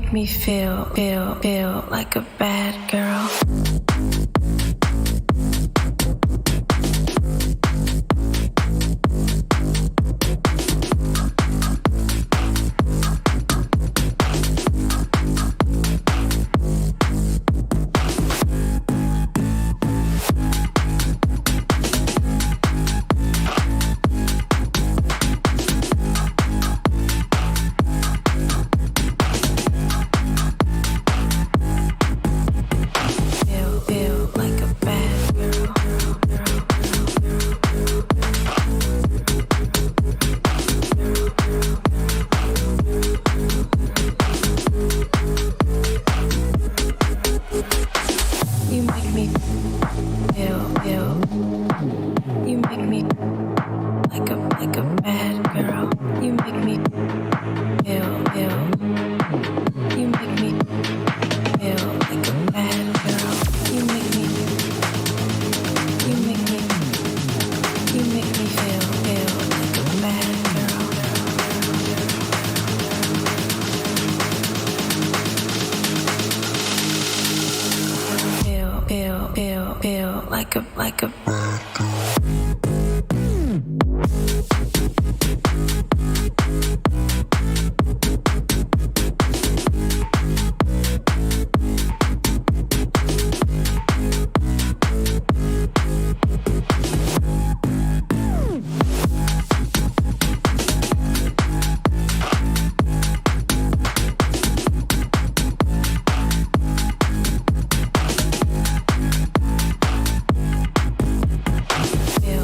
make me feel like a bad girl. Feel like a feel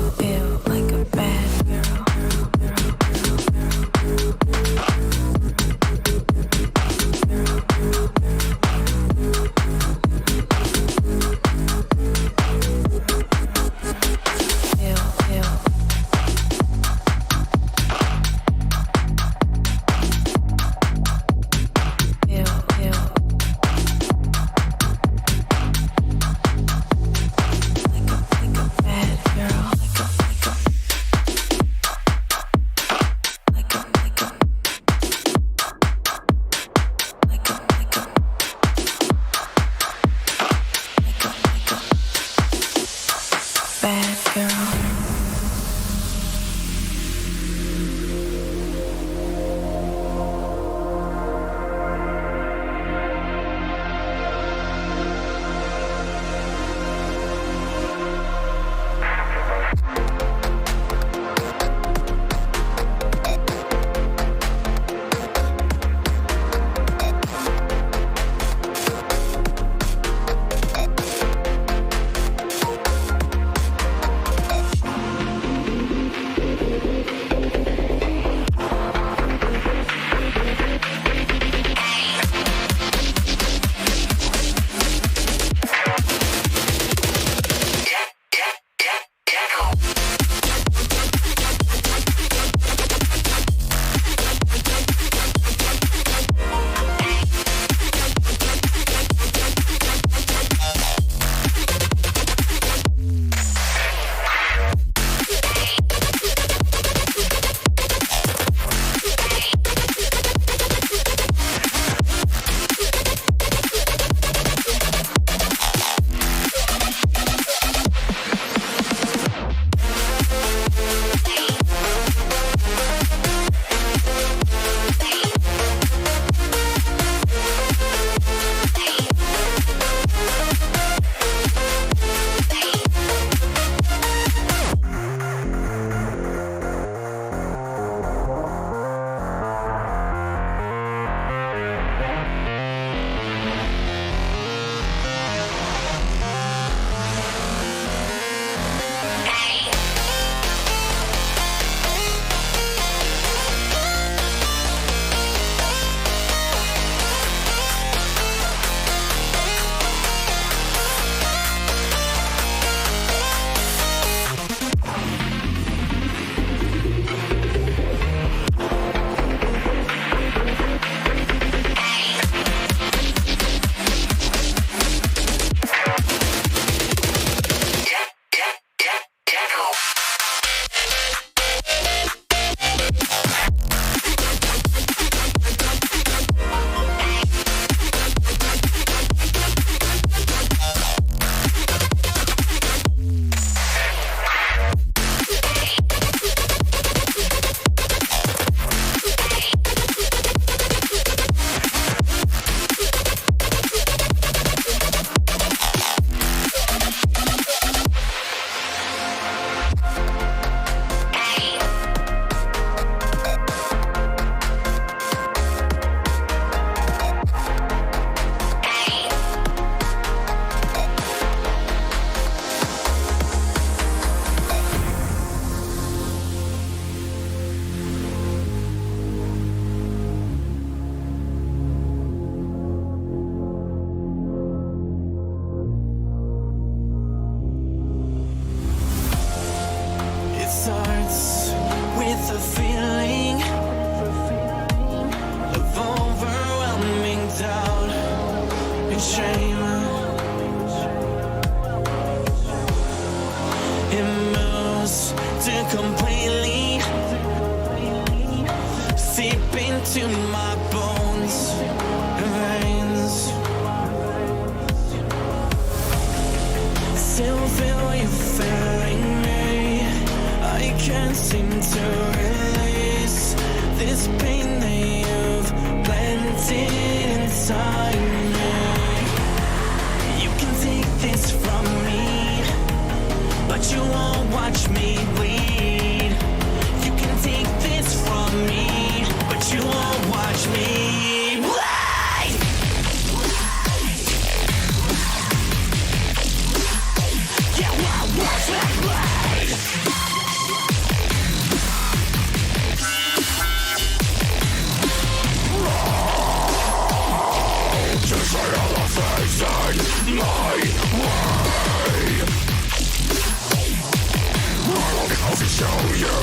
shame. It moves to completely seep into my bones and veins. Still feel you feeling me. I can't seem to release this pain that you've planted inside me. You can take this from me, but you won't watch me bleed. You can take this from me, but you won't watch me bleed. You won't watch me bleed. Just say all the things in my way. I'll show you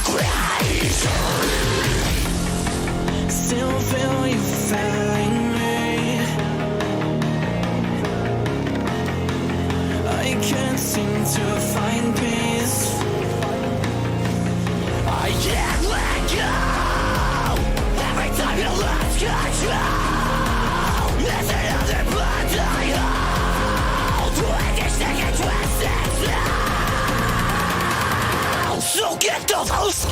crazy. Still feel you feeling me. I can't seem to find peace. I can't let go. Every time you lose control, there's another blood I hold. Twisted and twisted now. So get the house.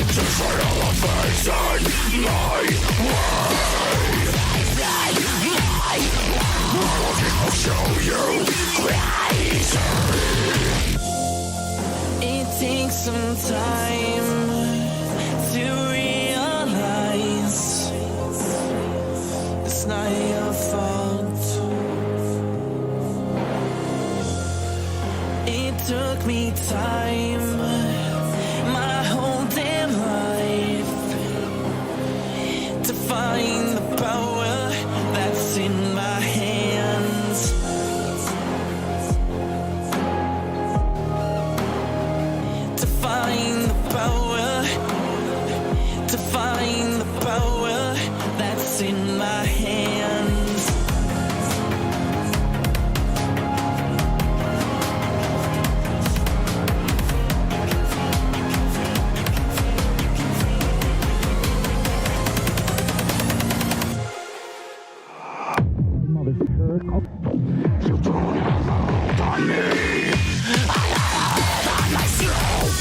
Just say all the things in my way. I'll show you crazy. It takes some time to realize it's not your fault. It took me time, my whole damn life, to find the power that's in my hands. To find the power, to find the power that's in my hands. You don't have hold on me. I have hold on myself.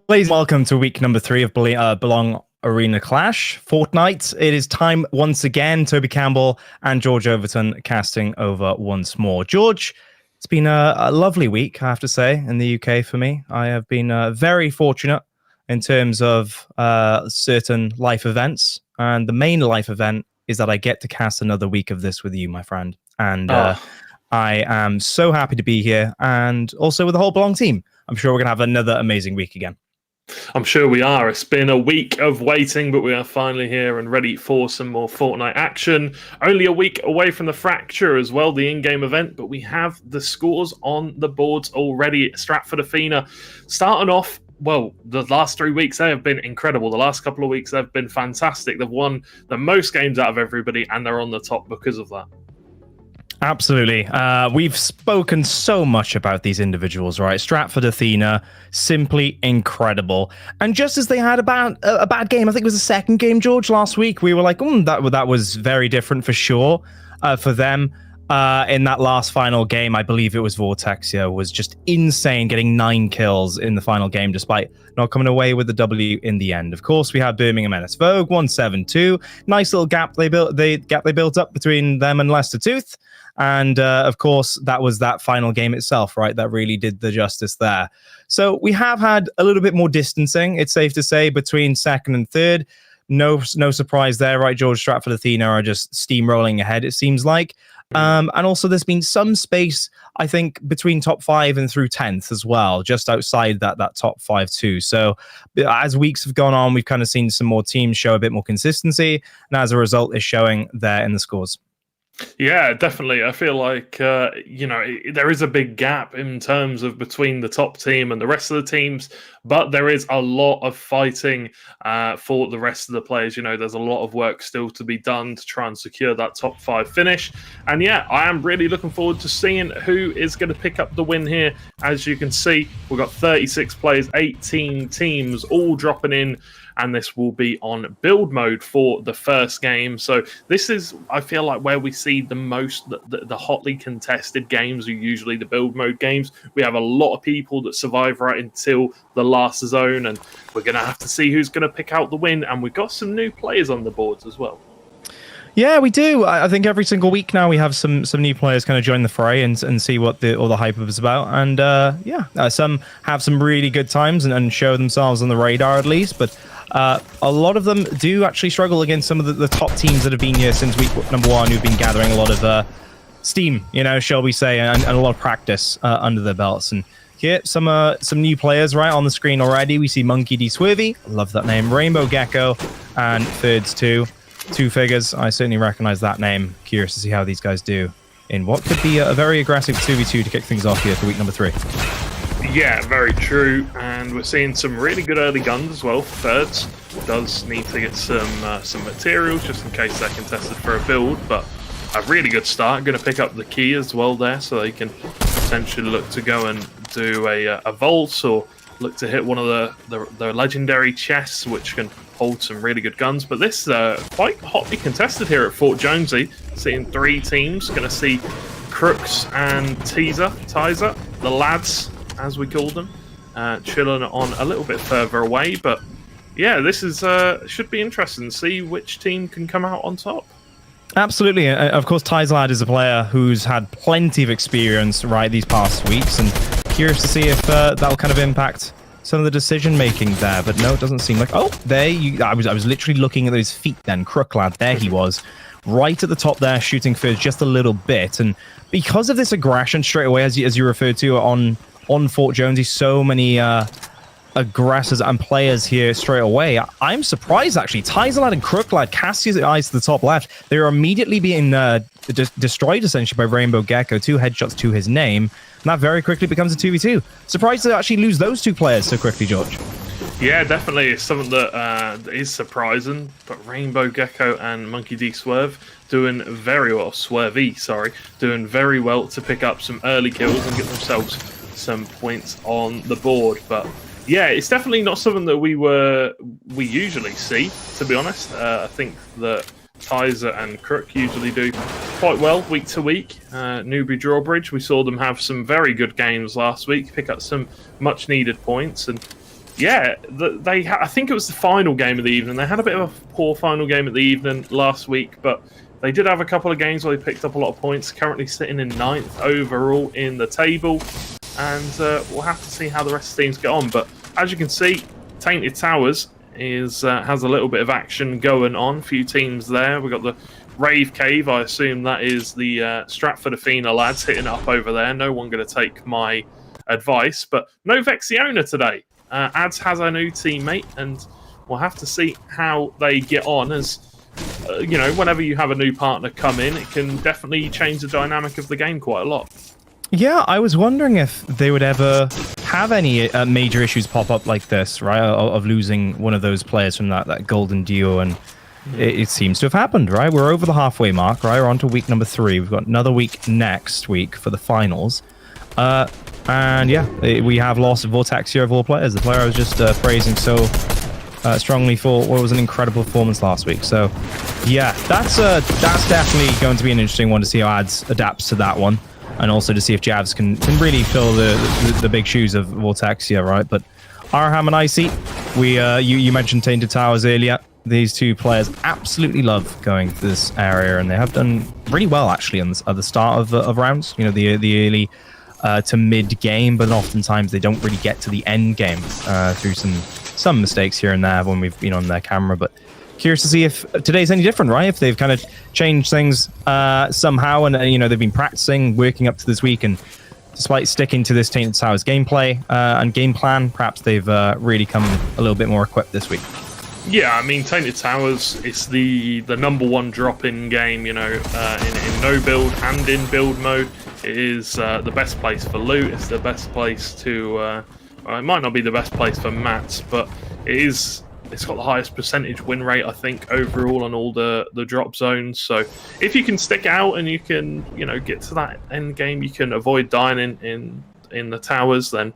Ladies, welcome to week number 3 of Belong Arena Clash. Fortnite. It is time once again. Toby Campbell and George Overton casting over once more. George, it's been a lovely week, I have to say, in the UK for me. I have been very fortunate in terms of certain life events. And the main life event is that I get to cast another week of this with you, my friend. And I am so happy to be here. And also with the whole Belong team. I'm sure we're going to have another amazing week again. I'm sure we are. It's been a week of waiting, but we are finally here and ready for some more Fortnite action. Only a week away from the Fracture as well, the in-game event, but we have the scores on the boards already. Stratford Athena starting off, well, the last 3 weeks, they have been incredible. The last couple of weeks, they've been fantastic. They've won the most games out of everybody, and they're on the top because of that. Absolutely. We've spoken so much about these individuals, right? Stratford Athena, simply incredible. And just as they had a bad game, I think it was the second game, George, last week, we were like, that was very different for sure for them. In that last final game, I believe it was Vortexia, was just insane, getting 9 kills in the final game, despite not coming away with the W in the end. Of course, we had Birmingham NS Vogue, 172. Nice little gap they built up between them and Leicester Tooth. And of course, that was that final game itself, right? That really did the justice there. So we have had a little bit more distancing, it's safe to say, between second and third. No surprise there, right? George, Stratford Athena are just steamrolling ahead, it seems like. And also there's been some space, I think, between top 5 and through 10th as well, just outside that top 5 too. So as weeks have gone on, we've kind of seen some more teams show a bit more consistency. And as a result, is showing there in the scores. Yeah, definitely. I feel like, there is a big gap in terms of between the top team and the rest of the teams, but there is a lot of fighting for the rest of the players. You know, there's a lot of work still to be done to try and secure that top 5 finish. And yeah, I am really looking forward to seeing who is going to pick up the win here. As you can see, we've got 36 players, 18 teams all dropping in. And this will be on build mode for the first game. So this is, I feel like, where we see the most, the hotly contested games are usually the build mode games. We have a lot of people that survive right until the last zone, and we're going to have to see who's going to pick out the win. And we've got some new players on the boards as well. Yeah, we do. I think every single week now we have some new players kind of join the fray and see what all the hype is about. And some have some really good times and show themselves on the radar at least. But a lot of them do actually struggle against some of the top teams that have been here since week number 1, who've been gathering a lot of steam, shall we say, and a lot of practice under their belts. And here, some new players right on the screen already. We see Monkey D. Swervy, love that name, Rainbow Gecko, and Thirds 2. 2 figures. I certainly recognize that name. Curious to see how these guys do in what could be a very aggressive 2v2 to kick things off here for week number 3. Yeah, very true. And we're seeing some really good early guns as well for thirds. Does need to get some materials just in case they're contested for a build, but a really good start. Going to pick up the key as well there, so they can potentially look to go and do a vault or look to hit one of the legendary chests, which can hold some really good guns. But this quite hotly contested here at Fort Jonesy. Seeing 3 teams. Going to see Crooks and Tizer, the lads, as we call them, chilling on a little bit further away. But yeah, this is should be interesting to see which team can come out on top. Absolutely. Of course, Tizlad is a player who's had plenty of experience these past weeks, and curious to see if that'll kind of impact some of the decision making there. But no, it doesn't seem like. Oh, I was literally looking at those feet then. Crooklad, there he was, right at the top there, shooting first just a little bit. And because of this aggression straight away, as you referred to on Fort Jonesy, so many aggressors and players here straight away. I'm surprised, actually. Tizlad and Crooklad cast his eyes to the top left. They are immediately being destroyed, essentially, by Rainbow Gecko. 2 headshots to his name. And that very quickly becomes a 2v2. Surprised to actually lose those 2 players so quickly, George. Yeah, definitely. It's something that is surprising. But Rainbow Gecko and Monkey D Swerve doing very well. Swervey, sorry. Doing very well to pick up some early kills and get themselves some points on the board. But yeah, it's definitely not something that we usually see, to be honest. I think that Tizer and Crook usually do quite well week to week. Newbury Drawbridge, we saw them have some very good games last week, pick up some much needed points. And yeah, I think it was the final game of the evening. They had a bit of a poor final game of the evening last week, but they did have a couple of games where they picked up a lot of points, currently sitting in 9th overall in the table. And we'll have to see how the rest of the teams get on. But as you can see, Tainted Towers has a little bit of action going on. A few teams there. We've got the Rave Cave. I assume that is the Stratford Athena lads hitting up over there. No one going to take my advice. But no Vexiona today. Ads has a new teammate, and we'll have to see how they get on. As whenever you have a new partner come in, it can definitely change the dynamic of the game quite a lot. Yeah, I was wondering if they would ever have any major issues pop up like this, right? Of losing one of those players from that golden duo, and it seems to have happened, right? We're over the halfway mark, right? We're on to week number 3. We've got another week next week for the finals. And yeah, we have lost Vortexia of all players. The player I was just praising so strongly for what was an incredible performance last week. So yeah, that's definitely going to be an interesting one to see how Ads adapts to that one. And also to see if Javs can really fill the big shoes of Vortexia, right? But Arham and Icy, you mentioned Tainted Towers earlier. These 2 players absolutely love going to this area, and they have done really well actually at the start of rounds. You know, the early to mid game, but oftentimes they don't really get to the end game through some mistakes here and there when we've been on their camera. But curious to see if today's any different, right? If they've kind of changed things somehow, and they've been practicing, working up to this week, and despite sticking to this Tainted Towers gameplay and game plan, perhaps they've really come a little bit more equipped this week. Yeah, I mean, Tainted Towers is the number 1 drop-in game, in no build and in build mode. It is the best place for loot. It's the best place to it might not be the best place for mats, but it's got the highest percentage win rate, I think, overall on all the drop zones. So if you can stick out and you can, get to that end game, you can avoid dying in the towers, then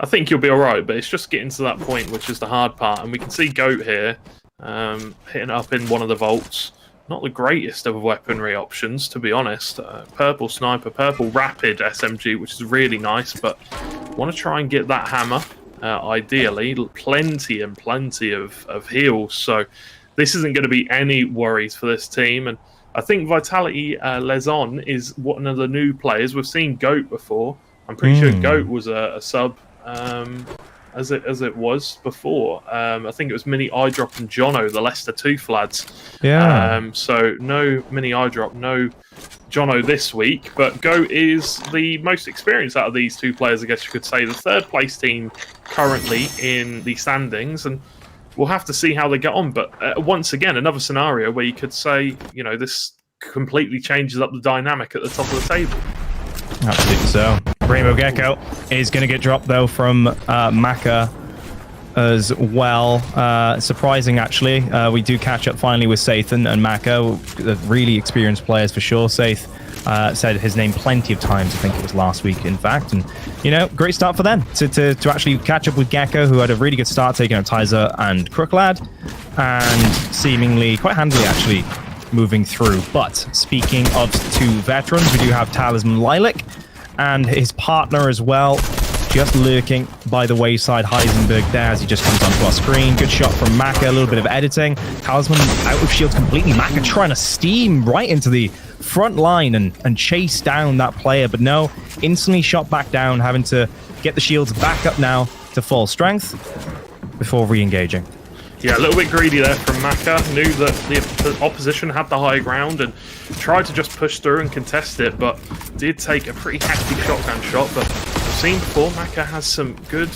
I think you'll be all right. But it's just getting to that point, which is the hard part. And we can see Goat here hitting up in one of the vaults. Not the greatest of weaponry options, to be honest. Purple sniper, purple rapid SMG, which is really nice, but want to try and get that hammer. Ideally, plenty of heals. So this isn't going to be any worries for this team. And I think Vitality Lezon is one of the new players. We've seen Goat before. I'm pretty sure Goat was a sub as it was before. I think it was Mini Eyedrop and Jono, the Leicester 2 lads. Yeah. So no Mini Eyedrop, no Jono this week, but Goat is the most experienced out of these 2 players, I guess you could say. The 3rd place team currently in the standings, and we'll have to see how they get on. But once again, another scenario where you could say, this completely changes up the dynamic at the top of the table. Absolutely so. Rainbow Gecko is going to get dropped, though, from Maka as well. Surprising, actually. We do catch up finally with Saith and Maka, really experienced players for sure. Saith said his name plenty of times. I think it was last week, in fact. And, you know, great start for them to actually catch up with Gecko, who had a really good start taking out Tizer and Crooklad, and seemingly quite handily, actually, moving through. But speaking of two veterans, we do have Talisman Lilac and his partner as well, just lurking by the wayside. Heisenberg there as he just comes onto our screen. Good shot from Maka, a little bit of editing. Talisman out of shields completely. Maka trying to steam right into the front line and chase down that player, but no, instantly shot back down, having to get the shields back up now to full strength before re-engaging. Yeah, a little bit greedy there from Maka. Knew that the opposition had the high ground and tried to just push through and contest it, but did take a pretty hefty shotgun shot. But we've seen before, Maka has some good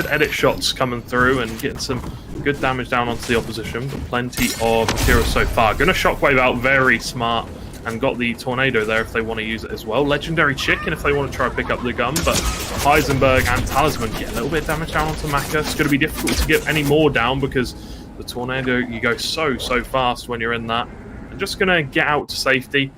edit shots coming through and getting some good damage down onto the opposition, but plenty of material so far. Gonna shockwave out, very smart, and got the tornado there if they want to use it as well. Legendary chicken if they want to try and pick up the gun, but Heisenberg and Talisman get a little bit of damage down onto Maka. It's going to be difficult to get any more down because the tornado, you go so fast when you're in that. And just going to get out to safety.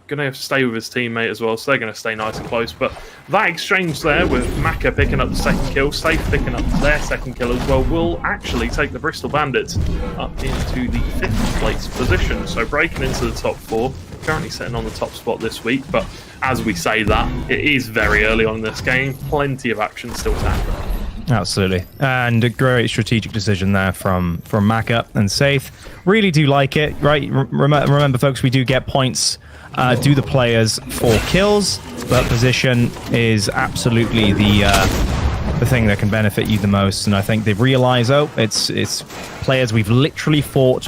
Going to have to stay with his teammate as well, so they're going to stay nice and close. But that exchange there with Maka picking up the second kill, Safe picking up their second kill as well, will actually take the Bristol Bandits up into the 5th place position. So breaking into the top 4. Currently sitting on the top spot this week, but as we say that, it is very early on in this game. Plenty of action still to happen. Absolutely. And a great strategic decision there from Maka and Saith. Really do like it, right? Remember, folks, we do get points, do the players for kills, but position is absolutely the thing that can benefit you the most. And I think they've realized, it's players we've literally fought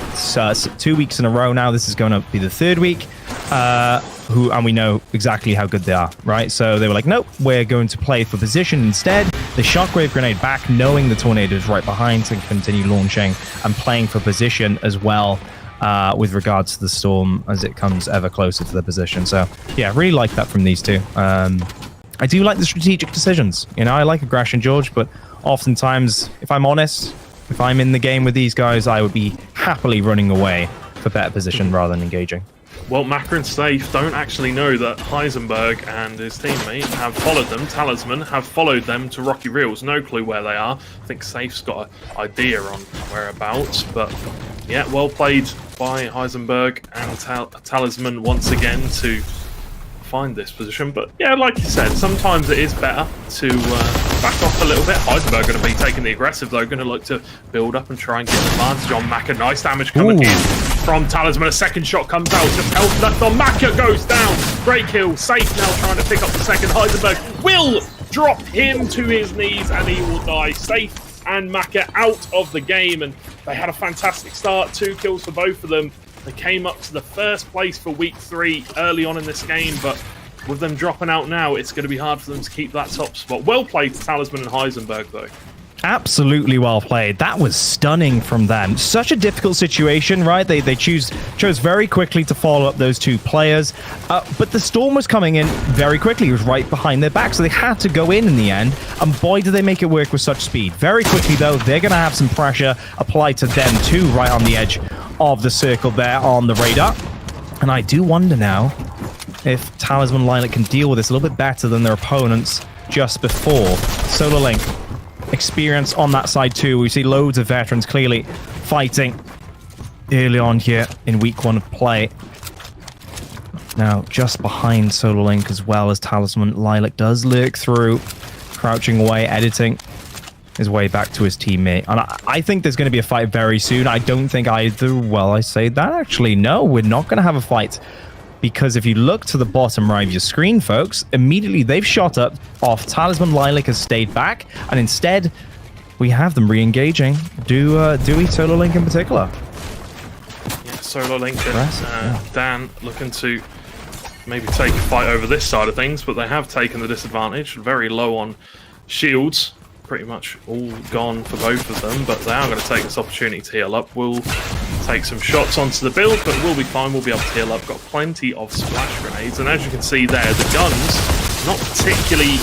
2 weeks in a row now. This is going to be the 3rd week, and we know exactly how good they are, right? So they were like, nope, we're going to play for position instead. The shockwave grenade back, knowing the tornado is right behind, to continue launching and playing for position as well, with regards to the storm as it comes ever closer to the position. So yeah, really like that from these two. I do like the strategic decisions. You know, I like aggression, George, but oftentimes, if I'm honest, if I'm in the game with these guys, I would be happily running away for better position rather than engaging. Well, Maka and Safe don't actually know that Heisenberg and his teammate have followed them. Talisman have followed them to Rocky Reels. No clue where they are. I think Safe's got an idea on whereabouts, but yeah, well played by Heisenberg and Talisman once again to find this position. But yeah, like you said, sometimes it is better to back off a little bit. Heisenberg going to be taking the aggressive though, going to look to build up and try and get an advantage on Maka. Nice damage coming in from Talisman. A second shot comes out, just health left on Maka, goes down. Great kill. Safe now trying to pick up the second. Heisenberg will drop him to his knees and he will die. Safe and Maka out of the game, and they had a fantastic start. 2 kills for both of them. They came up to the 1st place for week 3 early on in this game, but with them dropping out now, it's going to be hard for them to keep that top spot. Well played to Talisman and Heisenberg, though. Absolutely well played. That was stunning from them. Such a difficult situation, right? They chose very quickly to follow up those 2 players, but the storm was coming in very quickly. It was right behind their back, so they had to go in the end, and boy, did they make it work with such speed. Very quickly, though, they're going to have some pressure applied to them too, right on the edge of the circle there on the radar. And I do wonder now if Talisman Lilac can deal with this a little bit better than their opponents just before. Solar Link experience on that side too. We see loads of veterans clearly fighting early on here in week 1 of play. Now, just behind Solar Link as well as Talisman, Lilac does lurk through, crouching away, editing his way back to his teammate. And I think there's going to be a fight very soon. I don't think either... Well, I say that actually. No, we're not going to have a fight. Because if you look to the bottom right of your screen, folks, immediately they've shot up off. Talisman Lilac has stayed back. And instead, we have them re-engaging. Dewey, Solar Link in particular. Yeah, Solar Link and Dan looking to maybe take a fight over this side of things, but they have taken the disadvantage. Very low on shields. Pretty much all gone for both of them, but they are going to take this opportunity to heal up. We'll take some shots onto the build, but we'll be fine. We'll be able to heal up. Got plenty of splash grenades, and as you can see there, the guns not particularly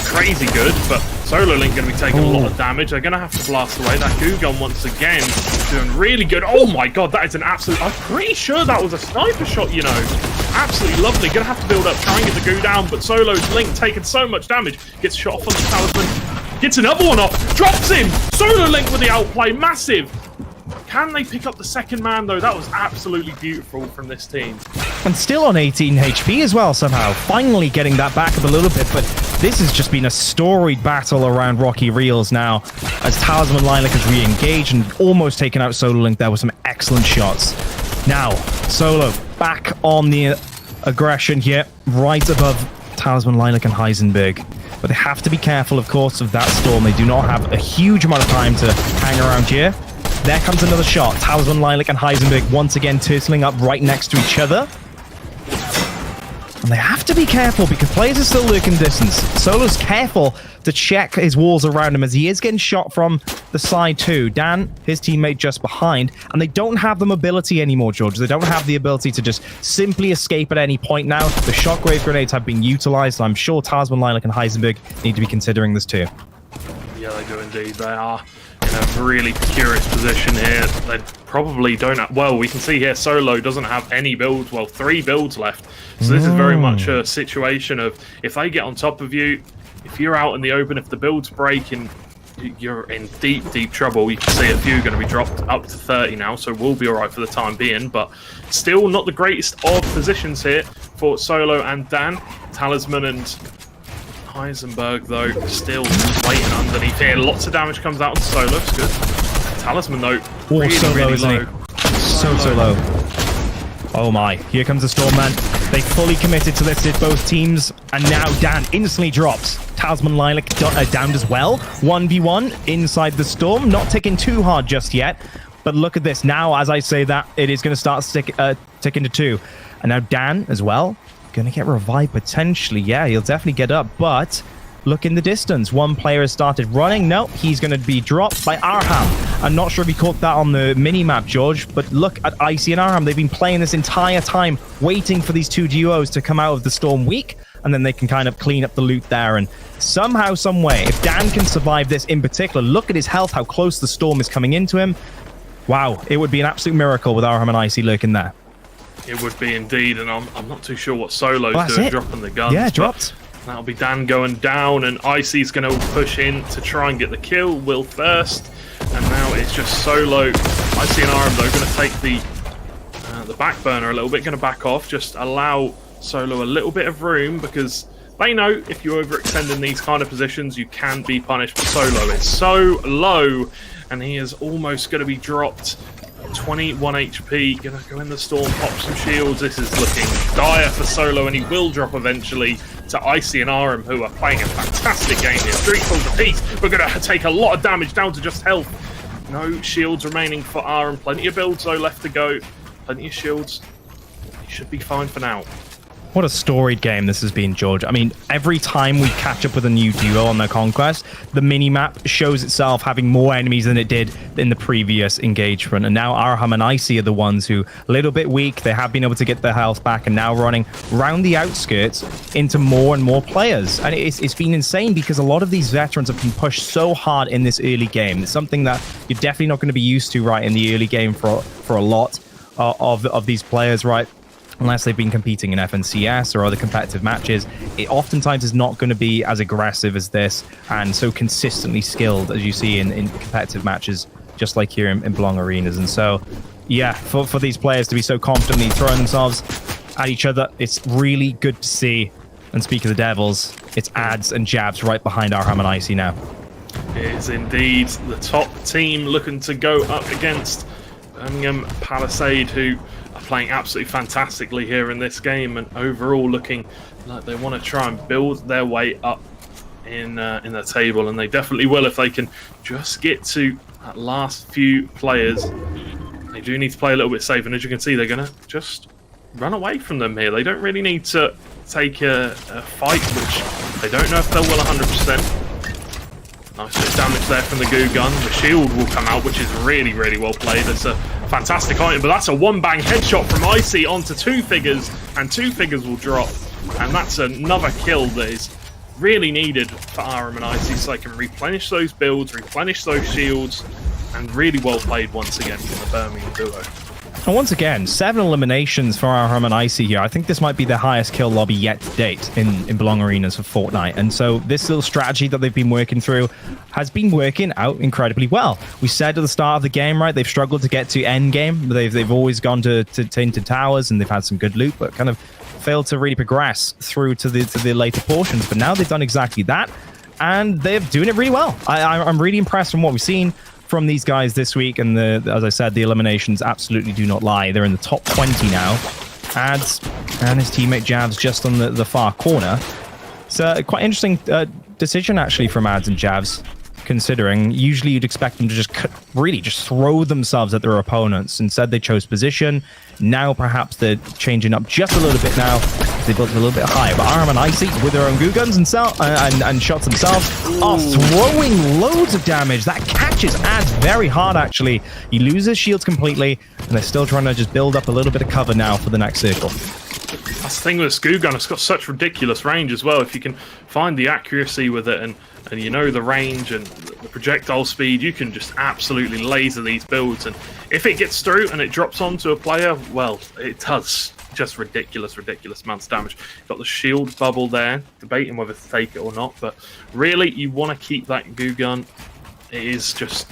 crazy good, but Solo Link going to be taking a lot of damage. They're going to have to blast away. That goo gun once again doing really good. Oh my god, that is an absolute... I'm pretty sure that was a sniper shot, you know. Absolutely lovely. Going to have to build up, try and get the goo down, but Solo's Link taking so much damage. Gets shot off on the talisman. Gets another one off. Drops him. Solo Link with the outplay. Massive. Can they pick up the second man, though? That was absolutely beautiful from this team. And still on 18 HP as well, somehow. Finally getting that back up a little bit, but this has just been a storied battle around Rocky Reels now, as Talisman Lilac has re-engaged and almost taken out Solo Link there with some excellent shots. Now, Solo back on the aggression here, right above Talisman Lilac and Heisenberg. But they have to be careful, of course, of that storm. They do not have a huge amount of time to hang around here. There comes another shot. Talisman Lilac and Heisenberg once again turtling up right next to each other. And they have to be careful because players are still lurking distance. Solo's careful to check his walls around him as he is getting shot from the side too. Dan, his teammate, just behind. And they don't have the mobility anymore, George. They don't have the ability to just simply escape at any point now. The shockwave grenades have been utilized. I'm sure Talisman Lilac and Heisenberg need to be considering this too. Yeah, they do indeed. They are in a really precarious position here. They probably don't have... Well, we can see here Solo doesn't have any builds. Well, 3 builds left. So this is very much a situation of if they get on top of you, if you're out in the open, if the builds break and you're in deep, deep trouble. You can see a few going to be dropped up to 30 now, so we'll be all right for the time being. But still not the greatest of positions here for Solo and Dan. Talisman and Heisenberg, though, still waiting underneath here. Lots of damage comes out on Solo. It's good. Talisman, though, really, so low, really isn't low. he? So low. Oh my, here comes the Storm Man. They fully committed to this, did both teams, and now Dan instantly drops. Talisman Lilac downed as well. 1v1 inside the Storm, not ticking too hard just yet. But look at this. Now, as I say that, it is going to start ticking to 2. And now Dan as well, going to get revived potentially. Yeah, he'll definitely get up, but look in the distance. One player has started running. No, he's going to be dropped by Arham. I'm not sure if he caught that on the mini-map, George, but look at Icy and Arham. They've been playing this entire time, waiting for these 2 duos to come out of the Storm weak, and then they can kind of clean up the loot there. And somehow, some way, if Dan can survive this in particular, look at his health, how close the Storm is coming into him. Wow, it would be an absolute miracle with Arham and Icy lurking there. It would be indeed, and I'm not too sure what Solo's doing, dropping the guns. Yeah, dropped. That'll be Dan going down, and Icy's going to push in to try and get the kill. Will first, and now it's just Solo. Icy and Arm, though, going to take the back burner a little bit, going to back off, just allow Solo a little bit of room, because they know if you overextend in these kind of positions, you can be punished. But Solo is so low, and he is almost going to be dropped. 21 HP, gonna go in the Storm, pop some shields. This is looking dire for Solo, and he will drop eventually to Icy and Aram, who are playing a fantastic game here. 3 kills apiece. We're gonna take a lot of damage down to just health. No shields remaining for Aram. Plenty of builds though left to go. Plenty of shields. He should be fine for now. What a storied game this has been, George. I mean, every time we catch up with a new duo on their conquest, the mini-map shows itself having more enemies than it did in the previous engagement. And now Arham and Icy are the ones who, a little bit weak, they have been able to get their health back and now running round the outskirts into more and more players. And it's been insane because a lot of these veterans have been pushed so hard in this early game. It's something that you're definitely not going to be used to, right, in the early game for a lot of these players, right? Unless they've been competing in FNCS or other competitive matches, it oftentimes is not going to be as aggressive as this and so consistently skilled as you see in competitive matches, just like here in Belong Arenas. And so, yeah, for these players to be so confidently throwing themselves at each other, it's really good to see. And speak of the Devils, it's ads and jabs right behind Arham and Icy now. It is indeed the top team looking to go up against Birmingham Palisade, who are playing absolutely fantastically here in this game, and overall looking like they want to try and build their way up in the table, and they definitely will if they can just get to that last few players. They do need to play a little bit safe, and as you can see, they're going to just run away from them here. They don't really need to take a fight, which they don't know if they'll will 100%. Nice bit of damage there from the goo gun. The shield will come out, which is really, really well played. It's a Fantastic item, but that's a one-bang headshot from Icy onto Two Figures, and Two Figures will drop. And that's another kill that is really needed for Aram and Icy, so they can replenish those builds, replenish those shields, and really well played once again from the Birmingham duo. And once again, 7 eliminations for Aram and Icy here. I think this might be the highest kill lobby yet to date in Belong Arenas for Fortnite. And so this little strategy that they've been working through has been working out incredibly well. We said at the start of the game, right, they've struggled to get to end game. They've always gone to Tainted Towers, and they've had some good loot, but kind of failed to really progress through to the later portions. But now they've done exactly that, and they're doing it really well. I'm really impressed from what we've seen from these guys this week, and as I said, the eliminations absolutely do not lie. They're in the top 20 now. Ads and his teammate Javs just on the far corner. It's a quite interesting decision actually from Ads and Javs, considering usually you'd expect them to just really just throw themselves at their opponents. Instead, they chose position. Now perhaps they're changing up just a little bit now. They built a little bit higher. But Aram and Icy, with their own goo guns and shots themselves, are throwing loads of damage. That catches Ads very hard, actually. He loses shields completely, and they're still trying to just build up a little bit of cover now for the next circle. That's the thing with this goo gun, it's got such ridiculous range as well. If you can find the accuracy with it and you know the range and the projectile speed, you can just absolutely laser these builds. And if it gets through and it drops onto a player, well, it does just ridiculous amounts of damage. Got the shield bubble there, debating whether to take it or not, but really you want to keep that goo gun. It is just,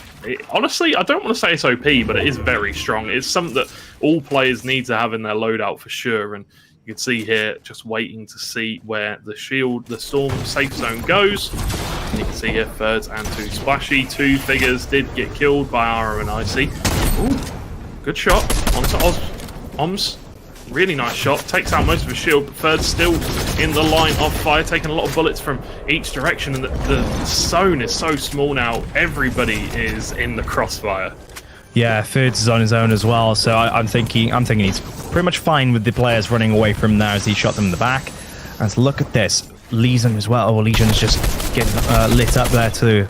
honestly, I don't want to say it's OP, but it is very strong. It's something that all players need to have in their loadout for sure. And you can see here, just waiting to see where the storm safe zone goes. And you can see here, Thirds and Two Splashy. Two Figures did get killed by Aram and Icy. Ooh, good shot onto Oms. Really nice shot. Takes out most of his shield, but Thirds still in the line of fire, taking a lot of bullets from each direction. And the zone is so small now. Everybody is in the crossfire. Yeah, Thirds is on his own as well, so I'm thinking he's pretty much fine with the players running away from there as he shot them in the back. And look at this, Legion as well. Oh, Legion is just getting lit up there to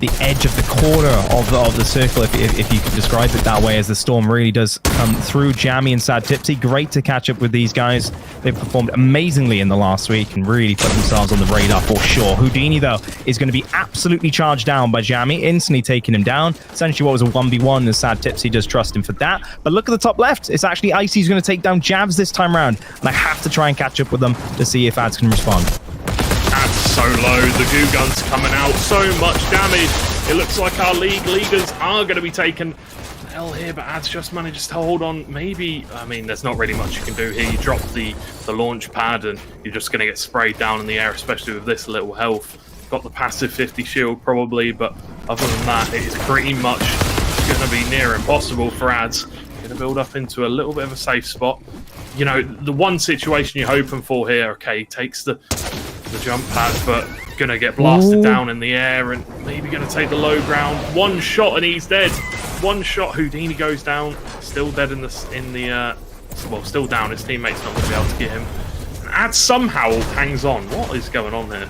the edge of the corner of the circle, if you could describe it that way, as the storm really does come through. Jammy and Sad Tipsy, great to catch up with these guys. They've performed amazingly in the last week and really put themselves on the radar for sure. Houdini, though, is going to be absolutely charged down by Jammy, instantly taking him down. Essentially what was a 1v1, and Sad Tipsy does trust him for that. But look at the top left. It's actually Icy who's going to take down Javs this time around, and I have to try and catch up with them to see if Ads can respond. Ads so low, the goo gun's coming out, so much damage. It looks like our leaguers are going to be taking L here, but Ads just manages to hold on. Maybe, I mean, there's not really much you can do here. You drop the launch pad and you're just going to get sprayed down in the air, especially with this little health. Got the passive 50 shield probably, but other than that, it is pretty much going to be near impossible for Ads. Going to build up into a little bit of a safe spot. You know, the one situation you're hoping for here, okay, takes the jump pad, but gonna get blasted down in the air and maybe gonna take the low ground. One shot and he's dead. One shot, Houdini goes down, still dead well, still down. His teammate's not gonna be able to get him. And Ad somehow hangs on. What is going on here?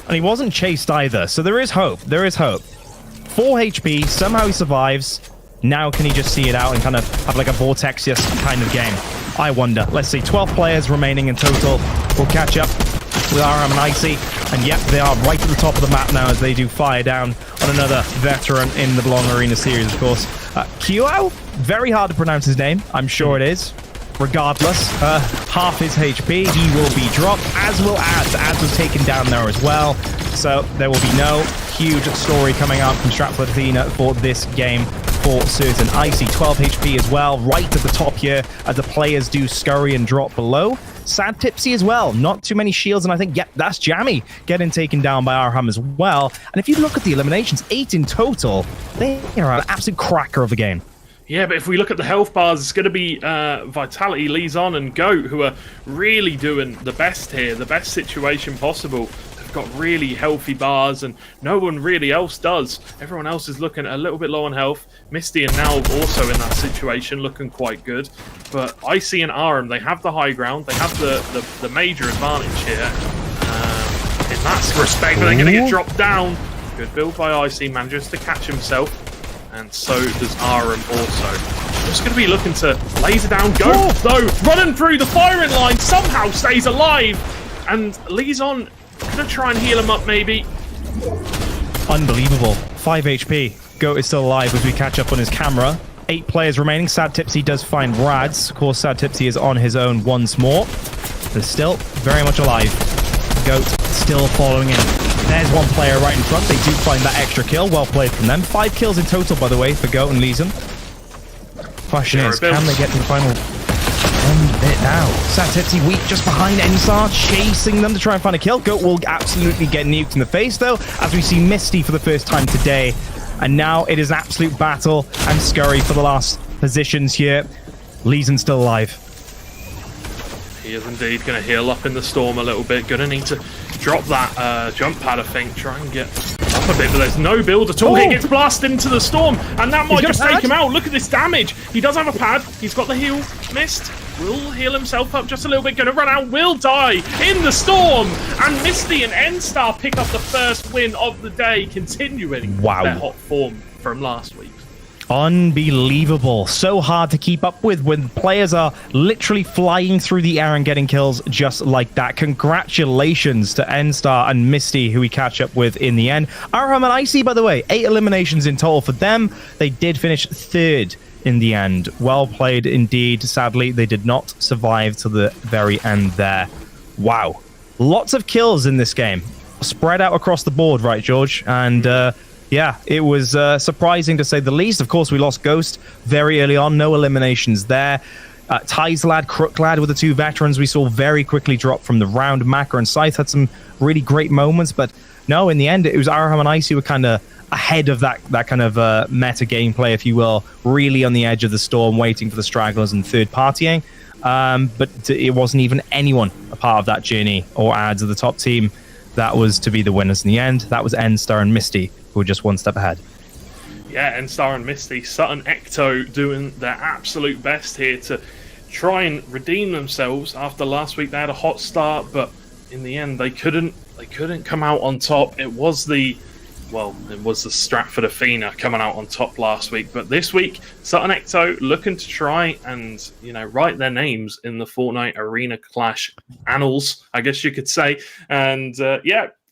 And he wasn't chased either, so there is hope. There is hope. 4 HP, somehow he survives. Now can he just see it out and kind of have like a Vortexius kind of game? I wonder. Let's see, 12 players remaining in total. We'll catch up with Aram and Icy, and yep, they are right at the top of the map now as they do fire down on another veteran in the Belong Arena series, of course. Kyo, very hard to pronounce his name, I'm sure it is. Regardless, half his HP, he will be dropped, as will Ads. Ads was taken down there as well, so there will be no huge story coming out from Stratford Athena for this game for certain. Icy, 12 HP as well, right at the top here as the players do scurry and drop below. Sad Tipsy as well, not too many shields, and I think, yep, that's Jammy getting taken down by Arham as well. And if you look at the eliminations, 8 in total, they are an absolute cracker of a game. Yeah, but if we look at the health bars, it's going to be Vitality, Lizon, and Goat who are really doing the best here, the best situation possible. They've got really healthy bars, and no one really else does. Everyone else is looking a little bit low on health. Misty and Now also in that situation, looking quite good. But Icy and Aram, they have the high ground. They have the major advantage here in that respect, but they're going to get dropped down. Good build by Icy, manages to catch himself. And so does Aram also. just going to be looking to laser down. Goat, though, running through the firing line, somehow stays alive. And Liaison going to try and heal him up, maybe. Unbelievable. 5 HP. Goat is still alive as we catch up on his camera. 8 players remaining. Sad Tipsy does find Rads. Of course, Sad Tipsy is on his own once more. But still very much alive. Goat still following in. There's one player right in front. They do find that extra kill. Well played from them. 5 kills in total, by the way, for Goat and Liaison. Question is, can they get to the final bit now? Sad Tipsy weak just behind Enstar, chasing them to try and find a kill. Goat will absolutely get nuked in the face, though, as we see Misty for the first time today. And now it is an absolute battle and scurry for the last positions here. Liaison still alive. He is indeed going to heal up in the storm a little bit. Going to need to drop that jump pad, I think. Try and get up a bit, but there's no build at all. He gets blasted into the storm, and that might just take him out. Look at this damage. He does have a pad. He's got the heal. Missed. Will heal himself up just a little bit. Going to run out. Will die in the storm. And Misty and Enstar pick up the first win of the day, continuing their hot form from last week. Unbelievable. So hard to keep up with when players are literally flying through the air and getting kills just like that. Congratulations to Enstar and Misty, who we catch up with in the end. Arham and Icy, by the way, 8 eliminations in total for them. They did finish 3rd in the end. Well played indeed. Sadly, they did not survive to the very end there. Wow. Lots of kills in this game. Spread out across the board, right, George? And, yeah, it was surprising to say the least. Of course, we lost Ghost very early on. No eliminations there. Tizlad, Crooklad were the 2 veterans we saw very quickly drop from the round. Maka and Scythe had some really great moments, but no, in the end, it was Arham and Icy who were kind of ahead of that kind of meta gameplay, if you will, really on the edge of the storm, waiting for the stragglers and third partying. But it wasn't even anyone a part of that journey or ads of the top team that was to be the winners in the end. That was Enstar and Misty, who were just one step ahead. Yeah, Enstar and Misty, Sutton Ecto doing their absolute best here to try and redeem themselves. After last week, they had a hot start, but in the end, they couldn't come out on top. It was the Stratford Athena coming out on top last week, but this week, Sutton Ecto looking to try and, write their names in the Fortnite Arena Clash annals, I guess you could say, and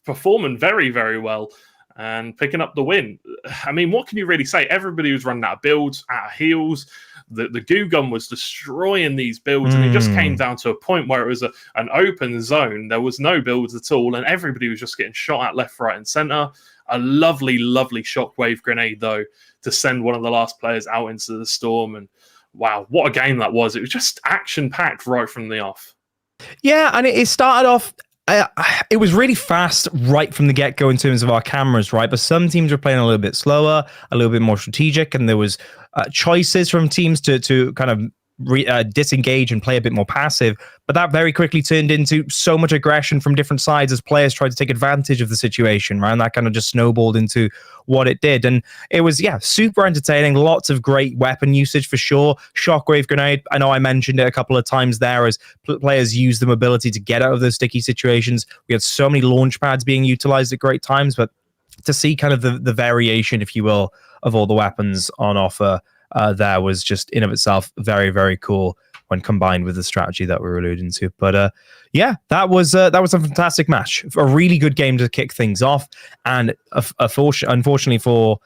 performing very, very well and picking up the win. I mean, what can you really say? Everybody was running out of builds, out of heals. The goo gun was destroying these builds, and it just came down to a point where it was an open zone. There was no builds at all, and everybody was just getting shot at left, right, and center. A lovely, lovely shockwave grenade, though, to send one of the last players out into the storm. And wow, what a game that was. It was just action-packed right from the off. Yeah, and it started off... it was really fast right from the get-go in terms of our cameras, right? But some teams were playing a little bit slower, a little bit more strategic, and there was choices from teams to kind of disengage and play a bit more passive. But that very quickly turned into so much aggression from different sides as players tried to take advantage of the situation, right? And that kind of just snowballed into what it did. And it was, super entertaining. Lots of great weapon usage for sure. Shockwave grenade, I know I mentioned it a couple of times there as players use the mobility to get out of those sticky situations. We had so many launch pads being utilized at great times, but to see kind of the variation, if you will, of all the weapons on offer there was just in of itself very, very cool when combined with the strategy that we were alluding to. But that was a fantastic match, a really good game to kick things off, and unfortunately for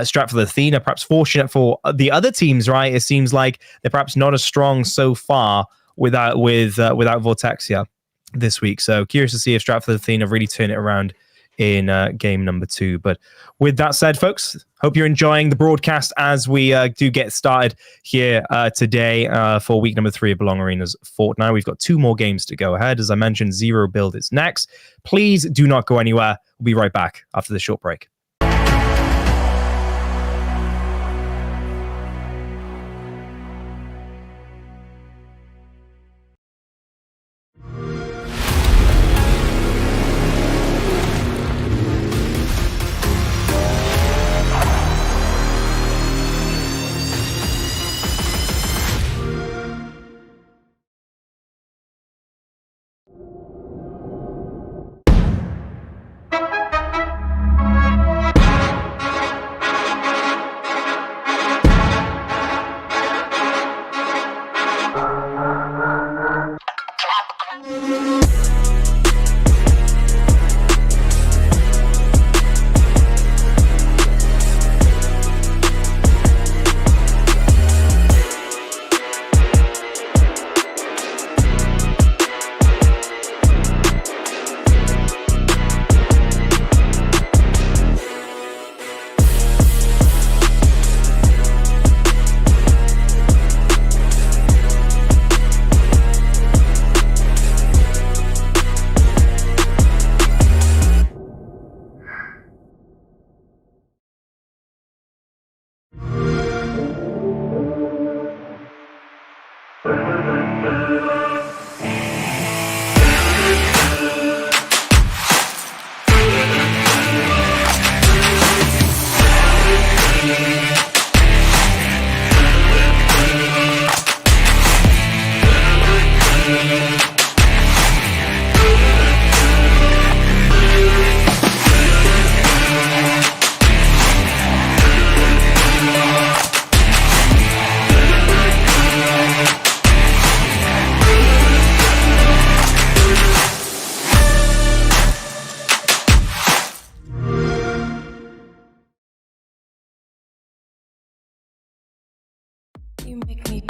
Stratford Athena, perhaps fortunate for the other teams, right? It seems like they're perhaps not as strong so far without Vortexia this week. So curious to see if Stratford Athena really turn it around in game number 2. But with that said, folks, hope you're enjoying the broadcast as we do get started here today for week number 3 of Belong Arena's Fortnite. We've got 2 more games to go ahead. As I mentioned, Zero Build is next. Please do not go anywhere. We'll be right back after this short break. You make me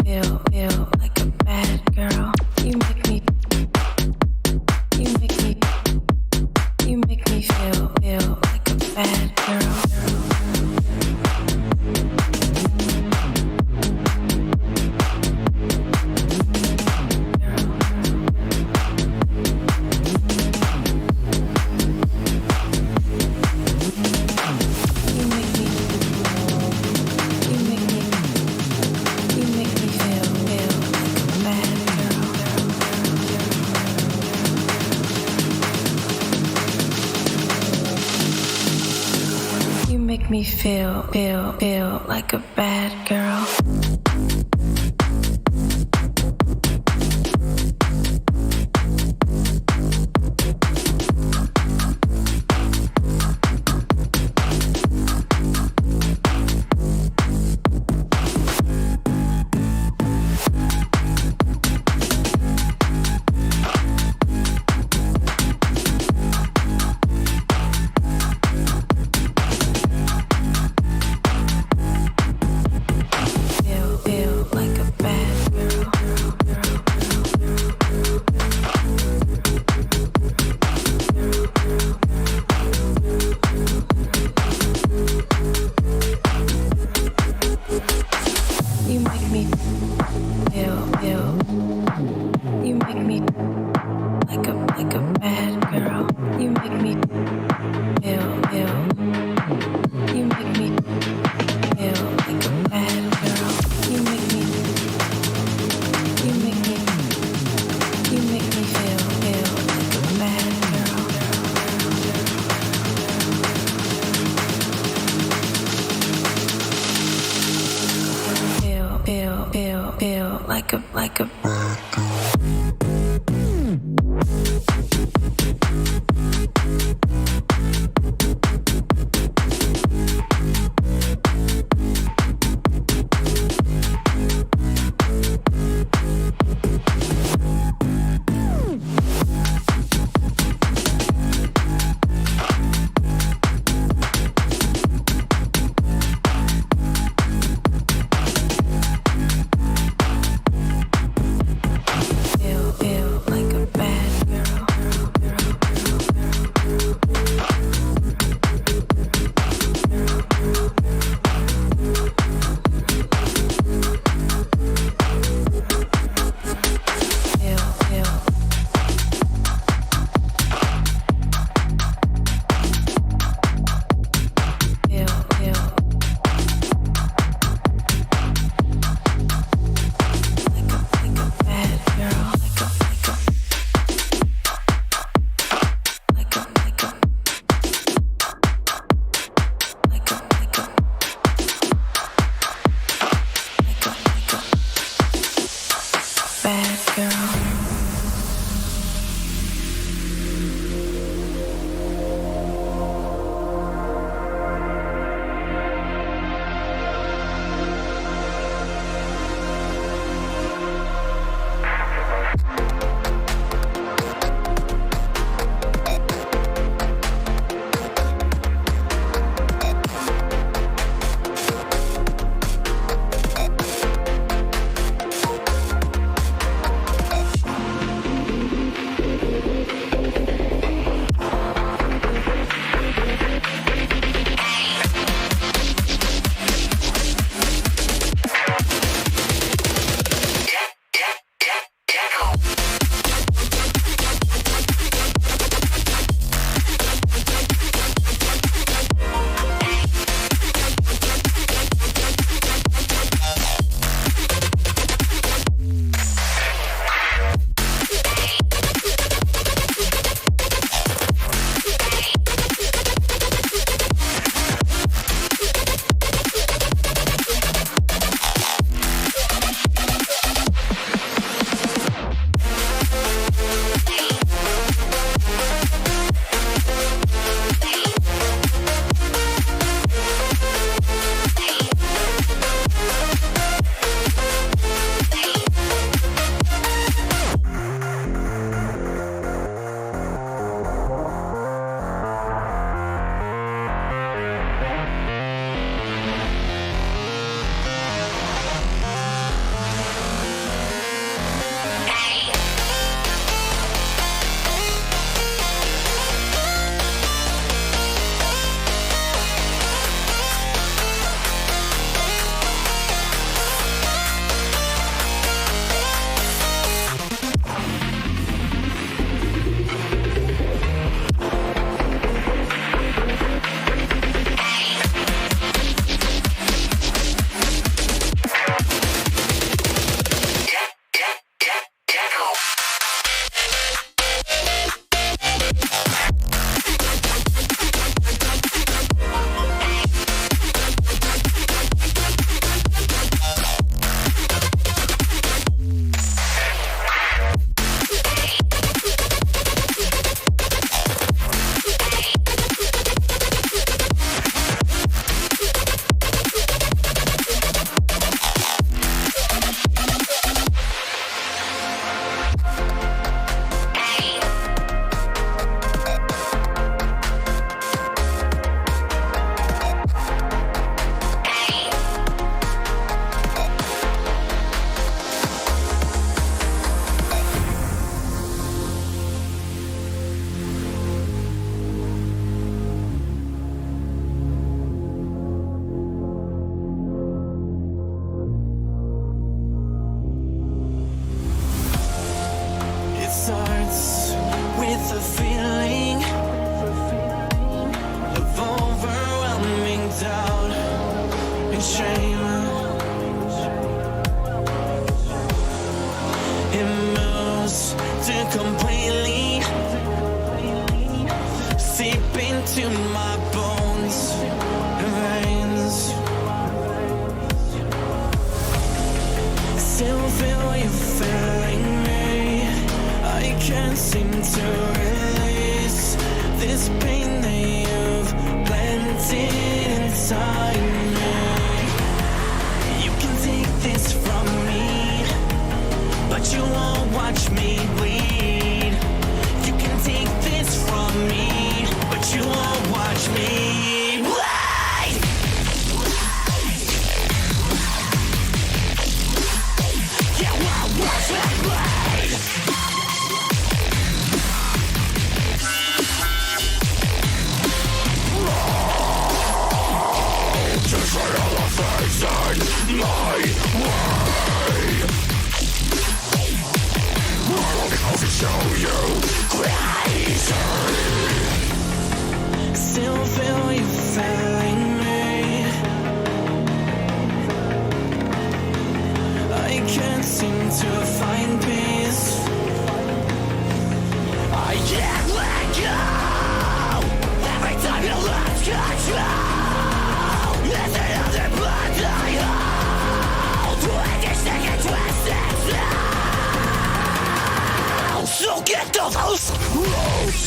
feel like a bad girl. You make me feel like a bad girl. Me feel like a bad girl. Feel like a with a feeling of overwhelming doubt and shame. It moves to completely seep into my bones and veins. Still feel you feeling me. I can't seem to release this pain that you've planted inside me. You can take this from me, but you won't watch me bleed. You can take this from me, but you won't watch me bleed. You won't watch me bleed. Just right on the face in my way. I'll show you crazy. Still feel you feeling me. I can't seem to find peace. I can't let go. Every time you lose control, there's another blood I hold. Twisted and twisted now. So get those rules.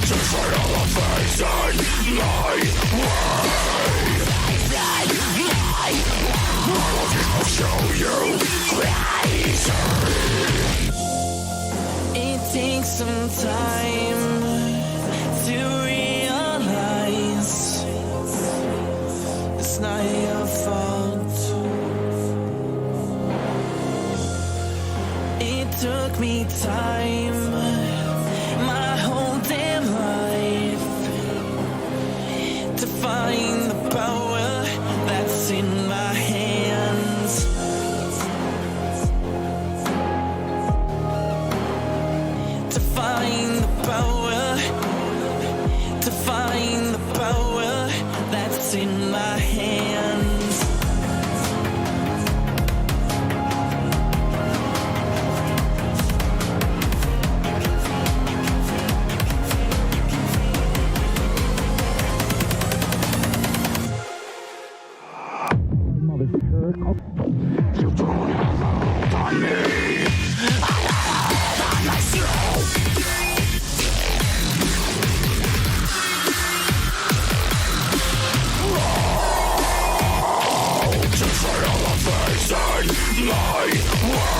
Just right on the face in my way. I'll show you crazy. It takes some time to realize it's not your fault. It took me time, my whole damn life, to find the power that's in my hands. To find the power, to find the power that's in my hands. You don't have a hold on me. I have on myself. Just right on the face in my way.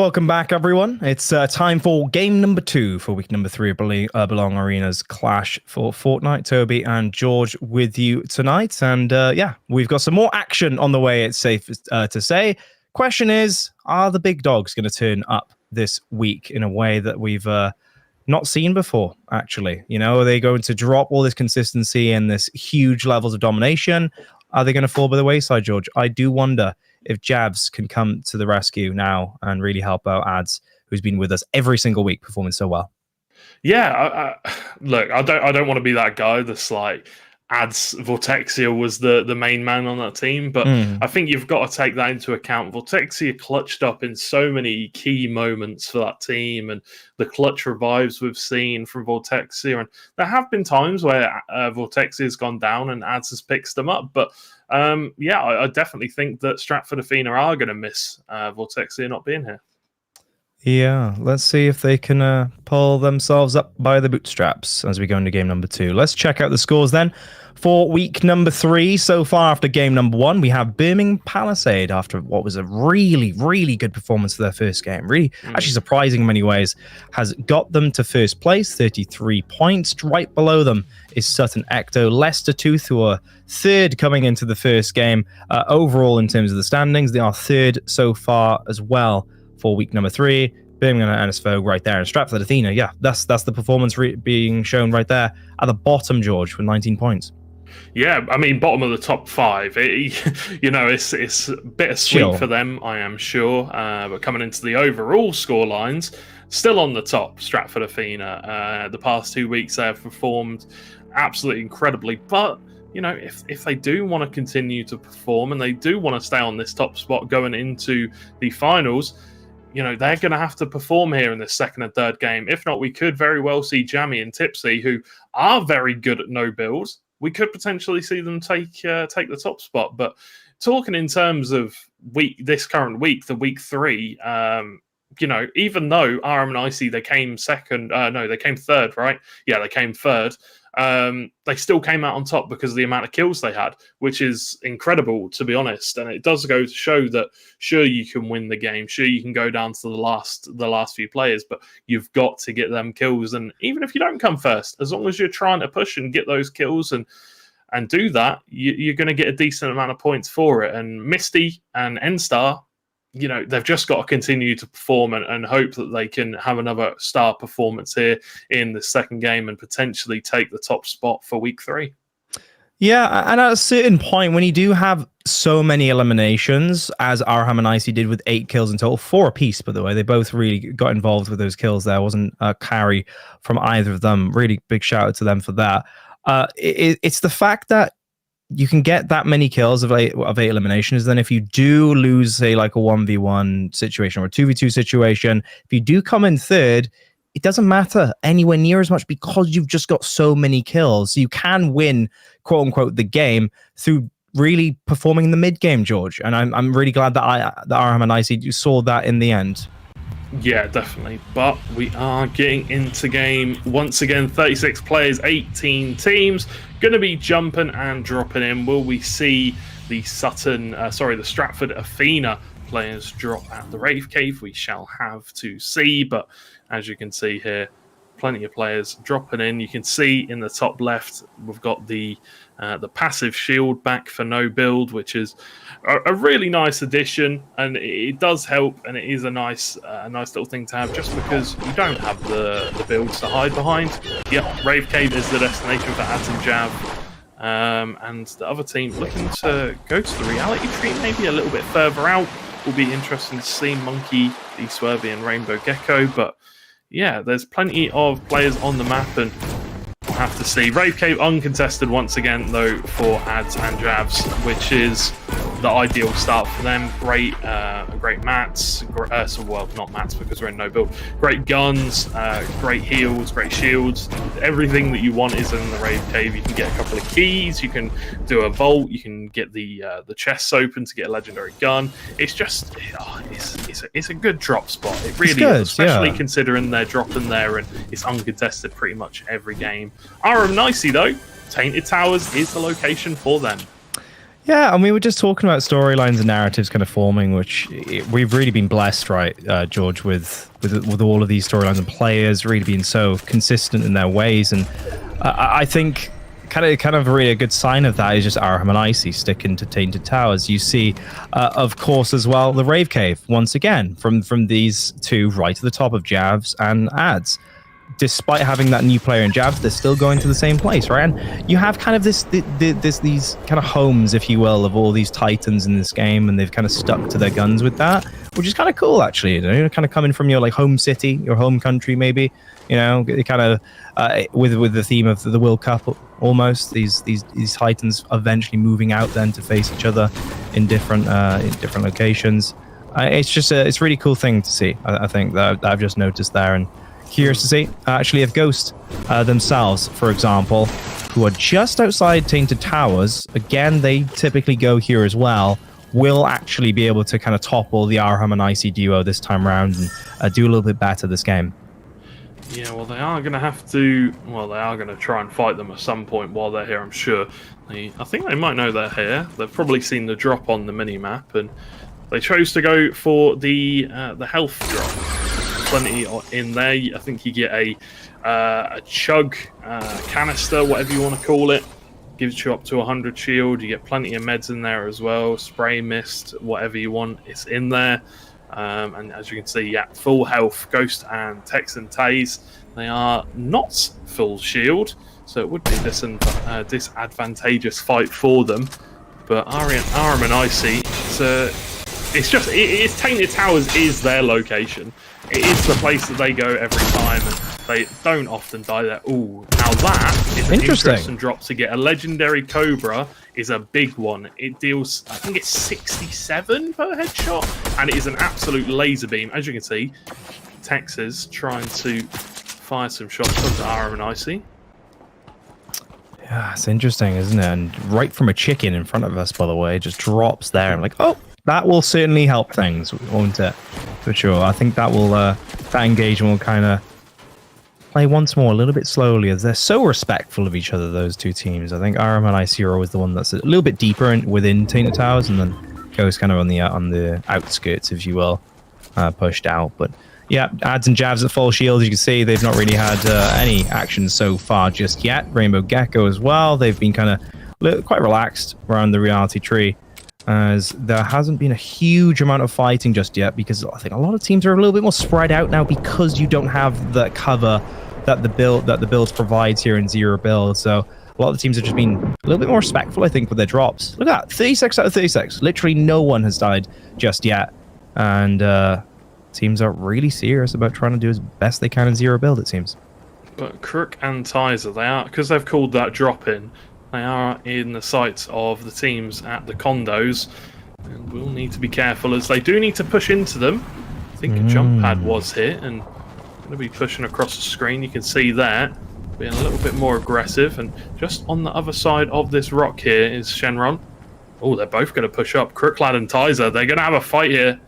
Welcome back, everyone. It's time for game number 2 for week number 3 of Belong Arena's Clash for Fortnite. Toby and George with you tonight. And yeah, we've got some more action on the way, it's safe to say. Question is, are the big dogs going to turn up this week in a way that we've not seen before, actually? You know, are they going to drop all this consistency and this huge levels of domination? Are they going to fall by the wayside, George? I do wonder if Jabs can come to the rescue now and really help out Ads, who's been with us every single week, performing so well. Yeah, look, I don't want to be that guy that's like Ads Vortexia was the main man on that team, but I think you've got to take that into account. Vortexia clutched up in so many key moments for that team, and the clutch revives we've seen from Vortexia, and there have been times where Vortexia has gone down and Ads has picked them up, but yeah, I definitely think that Stratford Athena are going to miss Vortexia not being here. Yeah, let's see if they can pull themselves up by the bootstraps as we go into game number 2. Let's check out the scores then. For week number 3, so far after game number 1, we have Birmingham Palisade after what was a really, really good performance for their first game. Really, actually surprising in many ways, has got them to first place, 33 points. Right below them is Sutton Ecto, Leicester Tooth, who are third coming into the first game. Overall, in terms of the standings, they are third so far as well for week number 3. Birmingham and NSFO right there. And Stratford Athena, yeah, that's the performance being shown right there at the bottom, George, with 19 points. Yeah, I mean, bottom of the top 5. You know, it's bittersweet for them, I am sure. But coming into the overall score lines, still on the top, Stratford Athena. The past 2 weeks they have performed absolutely incredibly. But, you know, if they do want to continue to perform and they do want to stay on this top spot going into the finals, you know, they're going to have to perform here in this second and third game. If not, we could very well see Jammy and Tipsy, who are very good at no builds. We could potentially see them take the top spot. But talking in terms of this current week, the week 3, you know, even though RM and IC, they came second, no, they came third, right? Yeah, they came third. They still came out on top because of the amount of kills they had, which is incredible, to be honest. And it does go to show that sure, you can win the game, sure, you can go down to the last few players, but you've got to get them kills. And even if you don't come first, as long as you're trying to push and get those kills and do that, you're going to get a decent amount of points for it. And Misty and N-Star, you know, they've just got to continue to perform and hope that they can have another star performance here in the second game and potentially take the top spot for week 3. Yeah, and at a certain point, when you do have so many eliminations, as Arham and Icy did with 8 kills in total, 4 apiece, by the way, they both really got involved with those kills. There wasn't a carry from either of them. Really big shout out to them for that. It's the fact that you can get that many kills of 8 eliminations. Then if you do lose, say, like a 1v1 situation or a 2v2 situation, if you do come in third, it doesn't matter anywhere near as much because you've just got so many kills. So you can win, quote unquote, the game through really performing in the mid game, George. And I'm really glad that Arham and IC saw that in the end. Yeah, definitely. But we are getting into game once again. 36 players, 18 teams. Going to be jumping and dropping in. Will we see the the Stratford Athena players drop at the Rave Cave? We shall have to see. But as you can see here, plenty of players dropping in. You can see in the top left, we've got the passive shield back for no build, which is a really nice addition, and it does help, and it is a nice little thing to have, just because you don't have the builds to hide behind. Yep, Rave Cave is the destination for Ads and Jav. And the other team looking to go to the reality tree, maybe a little bit further out. Will be interesting to see Monkey, D-Swervy, and Rainbow Gecko, but yeah, there's plenty of players on the map, and we'll have to see. Rave Cave uncontested once again, though, for Ads and Javs, which is the ideal start for them. Great mats. Well, not mats because we're in no build. Great guns, great heals, great shields. Everything that you want is in the Rave Cave. You can get a couple of keys. You can do a vault. You can get the chests open to get a legendary gun. It's just, it's a good drop spot. It really is, especially considering they're dropping there and it's uncontested pretty much every game. RM Nicey, though, Tainted Towers is the location for them. Yeah, and we were just talking about storylines and narratives kind of forming, which we've really been blessed, right, George, with all of these storylines and players really being so consistent in their ways. And I think kind of really a good sign of that is just Arham and Icy sticking to Tainted Towers. You see, of course, as well, the Rave Cave, once again, from these two right to the top of Javs and Ads. Despite having that new player in Javs, they're still going to the same place, right? And you have kind of these kind of homes, if you will, of all these titans in this game, and they've kind of stuck to their guns with that, which is kind of cool, actually. You know, kind of coming from your like home city, your home country, maybe. You know, kind of with the theme of the World Cup, almost these titans eventually moving out then to face each other in different locations. It's just it's a really cool thing to see. I think that I've just noticed there, and curious to see actually if Ghost themselves, for example, who are just outside Tainted Towers, again they typically go here as well, will actually be able to kind of topple the Arham and Icy duo this time around and do a little bit better this game. Yeah, well, they are going to have to. Well, they are going to try and fight them at some point while they're here, I'm sure. I think they might know they're here. They've probably seen the drop on the mini-map, and they chose to go for the health drop. Plenty in there. I think you get a chug canister, whatever you want to call it. Gives you up to 100 shield. You get plenty of meds in there as well. Spray mist, whatever you want, it's in there. And as you can see, yeah, full health. Ghost and Texan Taze, they are not full shield, so it would be disadvantageous fight for them. But Arham and Icy, it's Tainted Towers is their location. It is the place that they go every time, and they don't often die there. Ooh, now that is an interesting drop to get. A legendary Cobra is a big one. It deals, I think it's 67 per headshot, and it is an absolute laser beam. As you can see, Texas trying to fire some shots onto Arham and Icy. Yeah, it's interesting, isn't it? And right from a chicken in front of us, by the way, just drops there. I'm like, oh, that will certainly help things, won't it? For sure. I think that will that engagement will kind of play once more a little bit slowly, as they're so respectful of each other, those two teams. I think Arham and Icy are always the one that's a little bit deeper within Tainted Towers, and then goes kind of on the outskirts, if you will, pushed out. But yeah, Ads and Javs at full shield. As you can see, they've not really had any action so far just yet. Rainbow Gecko as well. They've been kind of quite relaxed around the reality tree, as there hasn't been a huge amount of fighting just yet, because I think a lot of teams are a little bit more spread out now because you don't have the cover that the builds provides here in Zero Build. So a lot of the teams have just been a little bit more respectful, I think, with their drops. Look at that, 36 out of 36. Literally no one has died just yet, and teams are really serious about trying to do as best they can in Zero Build, it seems. But Crook and Tizer, they are, because they've called that drop in, they are in the sights of the teams at the condos, and we'll need to be careful, as they do need to push into them. I think a jump pad was hit, and going to be pushing across the screen. You can see that being a little bit more aggressive, and just on the other side of this rock here is Shenron. Oh, they're both going to push up. Crooklad and Tizer, they're going to have a fight here.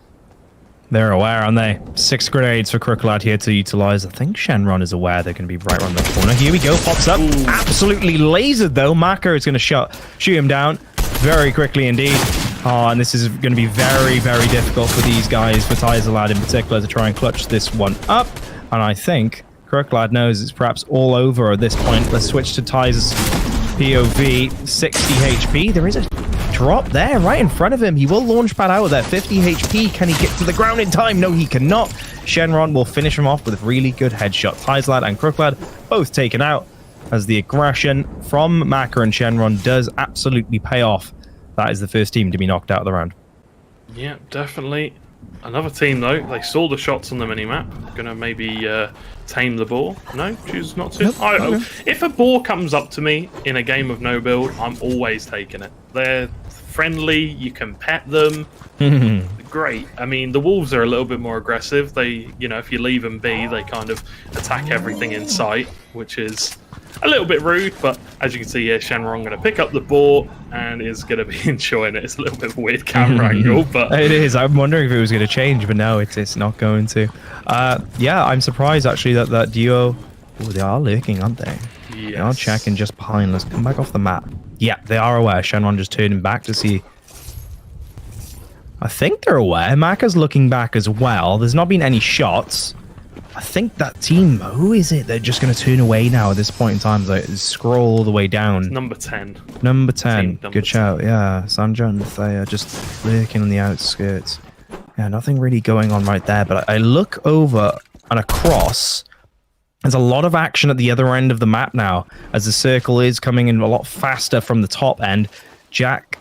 They're aware, aren't they? 6 grenades for Crooklad here to utilize. I think Shenron is aware they're going to be right around the corner. Here we go, pops up. Ooh. Absolutely lasered, though. Maka is going to shoot him down very quickly indeed. Oh, and this is going to be very, very difficult for these guys, for Tizerlad in particular, to try and clutch this one up. And I think Crooklad knows it's perhaps all over at this point. Let's switch to Tizer's POV. 60 HP. There is a drop there right in front of him. He will launch pad out there. 50 HP. Can he get to the ground in time? No, he cannot. Shenron will finish him off with a really good headshot. Tizerlad and Crooklad both taken out, as the aggression from Maka and Shenron does absolutely pay off. That is the first team to be knocked out of the round. Yeah, definitely. Another team, though, they saw the shots on the minimap. Gonna maybe tame the boar. No, choose not to. Nope. If a boar comes up to me in a game of no build, I'm always taking it. They're friendly, you can pet them. Great. I mean, the wolves are a little bit more aggressive. They, you know, if you leave them be, they kind of attack everything in sight, which is a little bit rude. But as you can see here, Shenron going to pick up the boar and is going to be enjoying it. It's a little bit of a weird camera angle, but it is. I'm wondering if it was going to change, but no, it's not going to. Yeah, I'm surprised actually that duo. Oh, they are lurking, aren't they? Yes. They are checking just behind. Let's come back off the map. Yeah, they are aware. Shenron just turning back to see. I think they're aware. Maka's looking back as well. There's not been any shots. I think that team, who is it? They're just going to turn away now at this point in time. Like, scroll all the way down. Number 10. Number 10. Number Good 10. shout. Yeah, Sanja and Thea just lurking on the outskirts. Yeah, nothing really going on right there. But I look over and across. There's a lot of action at the other end of the map now, as the circle is coming in a lot faster from the top end. Jack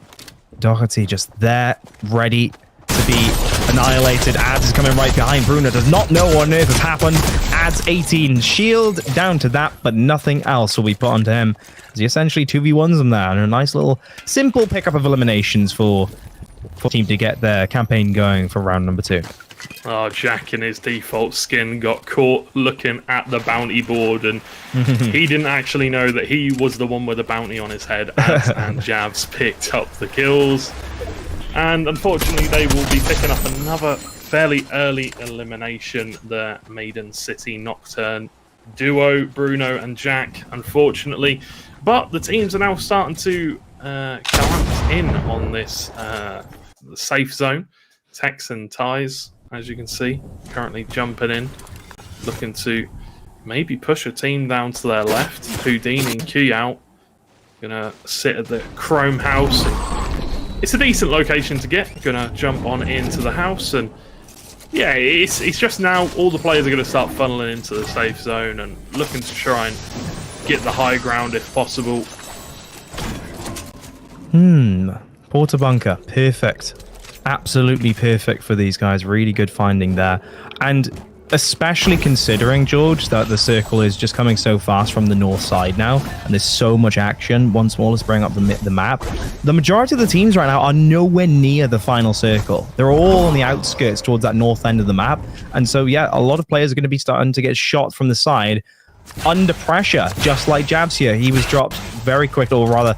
Doherty just there, ready to be annihilated. Ads is coming right behind. Bruno does not know what on earth has happened. Ads 18 shield down to that, but nothing else will be put onto him, as he essentially 2v1s them there. And a nice little simple pickup of eliminations for team to get their campaign going for round number 2. Oh, Jack in his default skin got caught looking at the bounty board, and he didn't actually know that he was the one with the bounty on his head. Ads and Javs picked up the kills, and unfortunately they will be picking up another fairly early elimination. The Maiden City Nocturne duo, Bruno and Jack, unfortunately. But the teams are now starting to collapse in on this safe zone. Tex and Ties, as you can see, currently jumping in, looking to maybe push a team down to their left. Houdini and Q gonna sit at the Chrome house. It's a decent location to get. Gonna jump on into the house, and yeah, it's just now all the players are gonna start funneling into the safe zone and looking to try and get the high ground if possible. Porta bunker, perfect. Absolutely perfect for these guys. Really good finding there. And especially considering, George, that the circle is just coming so fast from the north side now, and there's so much action. Once more, let's bring up the map. The majority of the teams right now are nowhere near the final circle. They're all on the outskirts towards that north end of the map. And so, yeah, a lot of players are going to be starting to get shot from the side under pressure, just like Jabs here. He was dropped very quick, or rather,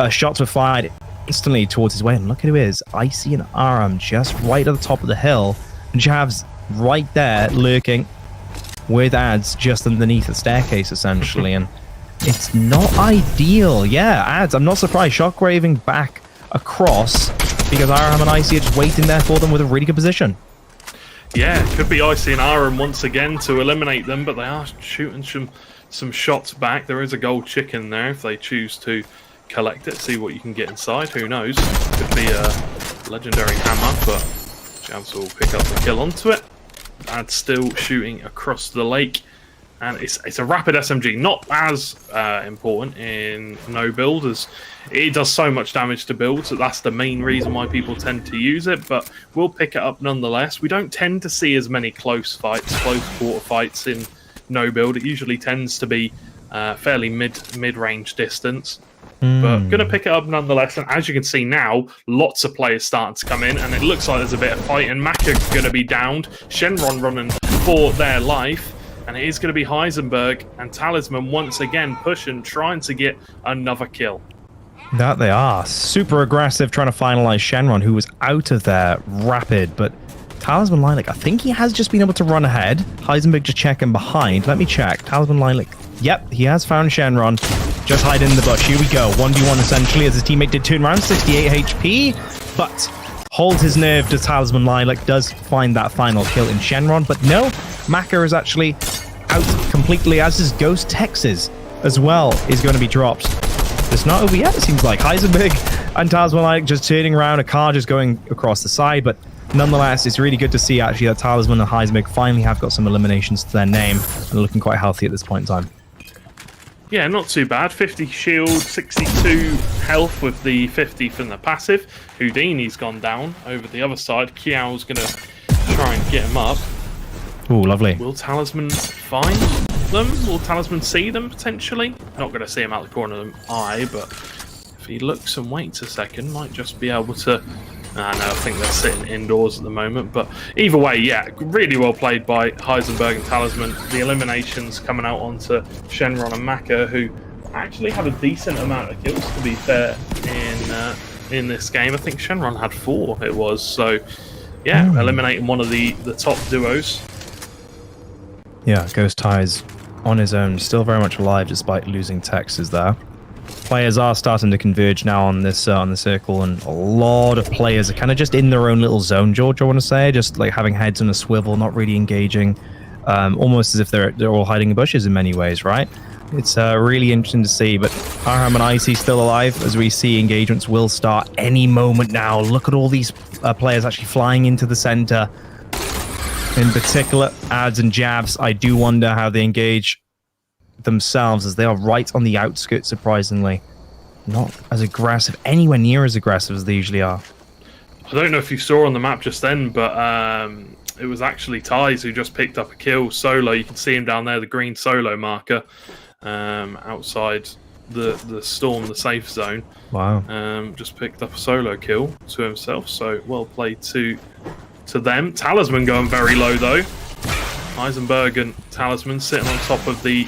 shots were fired instantly towards his way, and look at who it is. Icy and Aram just right at the top of the hill, and Javs right there lurking with Ads just underneath the staircase essentially, and it's not ideal. Yeah, Ads, I'm not surprised, shockgraving back across because Aram and Icy are just waiting there for them with a really good position. Yeah, it could be Icy and Aram once again to eliminate them, but they are shooting some shots back. There is a gold chicken there if they choose to collect it, see what you can get inside. Who knows? Could be a legendary hammer, but Javs will pick up the kill onto it. Ad's still shooting across the lake, and it's a rapid SMG, not as important in no build, as it does so much damage to builds. So that's the main reason why people tend to use it, but we'll pick it up nonetheless. We don't tend to see as many close quarter fights in no build. It usually tends to be fairly mid-range distance. But going to pick it up nonetheless, and as you can see now, lots of players starting to come in, and it looks like there's a bit of fight, and Maka going to be downed. Shenron running for their life, and it is going to be Heisenberg and Talisman once again pushing, trying to get another kill. That they are. Super aggressive, trying to finalize Shenron, who was out of there rapid, but Talisman Lilac, I think he has just been able to run ahead. Heisenberg just checking behind. Let me check. Talisman Lilac, yep, he has found Shenron. Just hide in the bush. Here we go. 1v1 essentially, as his teammate did turn around. 68 HP, but holds his nerve to Talisman Lilac. Does find that final kill in Shenron, but no, Maka is actually out completely, as is Ghost Texas as well, is going to be dropped. It's not over yet, it seems like. Heisenberg and Talisman Lilac just turning around, a car just going across the side, but nonetheless, it's really good to see actually that Talisman and Heisenberg finally have got some eliminations to their name and are looking quite healthy at this point in time. Yeah, not too bad. 50 shield, 62 health with the 50 from the passive. Houdini's gone down over the other side. Kiao's going to try and get him up. Ooh, lovely. Will Talisman find them? Will Talisman see them, potentially? Not going to see him out the corner of the eye, but if he looks and waits a second, might just be able to... No, I think they're sitting indoors at the moment, but either way, yeah, really well played by Heisenberg and Talisman. The eliminations coming out onto Shenron and Maka, who actually had a decent amount of kills, to be fair, in this game. I think Shenron had 4, it was, so yeah, eliminating one of the top duos. Yeah, Ghost Ties on his own, still very much alive despite losing Texas there. Players are starting to converge now on this on the circle, and a lot of players are kind of just in their own little zone, George, I want to say, just like having heads on a swivel, not really engaging, almost as if they're all hiding in bushes in many ways, right? It's really interesting to see, but Arham and Icy still alive, as we see engagements will start any moment now. Look at all these players actually flying into the center. In particular, Ads and Jabs, I do wonder how they engage themselves, as they are right on the outskirts, surprisingly. Not as aggressive, anywhere near as aggressive as they usually are. I don't know if you saw on the map just then, but it was actually Ties who just picked up a kill solo. You can see him down there, the green solo marker, outside the storm, the safe zone. Wow. Just picked up a solo kill to himself, so well played to them. Talisman going very low though. Heisenberg and Talisman sitting on top of the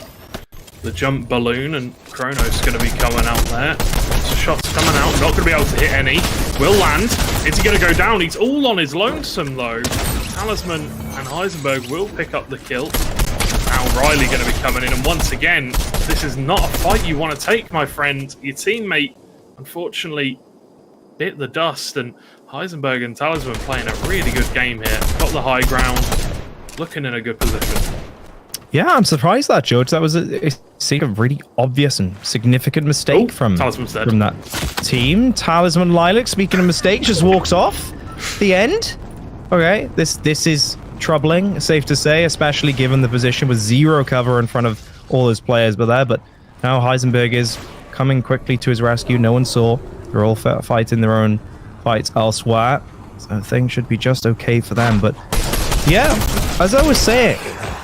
jump balloon, and Chrono's going to be coming out there. So shots coming out, not going to be able to hit any. Will land. Is he going to go down? He's all on his lonesome though. Talisman and Heisenberg will pick up the kill. Now Riley going to be coming in, and once again, this is not a fight you want to take, my friend. Your teammate, unfortunately, bit the dust, and Heisenberg and Talisman playing a really good game here. Got the high ground, looking in a good position. Yeah, I'm surprised that, George. That was a really obvious and significant mistake from that team. Talisman Lilac, speaking of mistakes, just walks off the end. Okay, this is troubling, safe to say, especially given the position with zero cover in front of all those players there. But now Heisenberg is coming quickly to his rescue. No one saw. They're all fighting their own fights elsewhere. So things should be just okay for them. But yeah, as I was saying...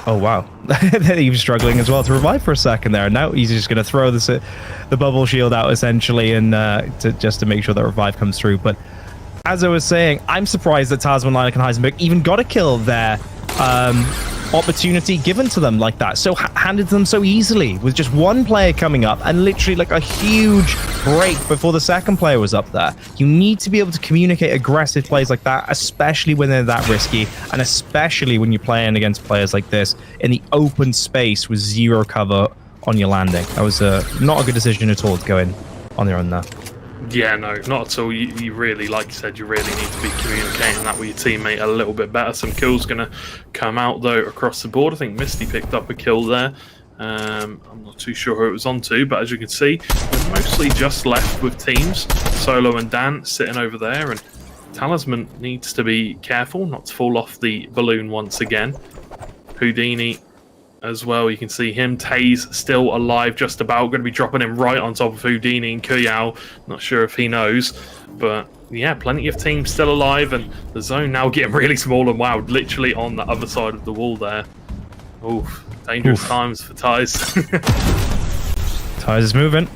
Oh, wow. He was struggling as well to revive for a second there. Now he's just going to throw the bubble shield out, essentially, and just to make sure that revive comes through. But as I was saying, I'm surprised that Talisman, Lilac, and Heisenberg even got a kill there. Opportunity given to them like that, so handed to them so easily, with just one player coming up and literally like a huge break before the second player was up there. You need to be able to communicate aggressive plays like that, especially when they're that risky, and especially when you're playing against players like this in the open space with zero cover on your landing. That was not a good decision at all to go in on their own there. Yeah, no, not at all. You really, like you said, you really need to be communicating that with your teammate a little bit better. Some kills going to come out, though, across the board. I think Misty picked up a kill there. I'm not too sure who it was on to, but as you can see, we're mostly just left with teams. Solo and Dan sitting over there, and Talisman needs to be careful not to fall off the balloon once again. Houdini as well, you can see him. Taze still alive, just about. Going to be dropping him right on top of Houdini and Kuyao. Not sure if he knows, but yeah, plenty of teams still alive, and the zone now getting really small and wow, literally on the other side of the wall there. Oof, dangerous times for Ties. Ties is moving.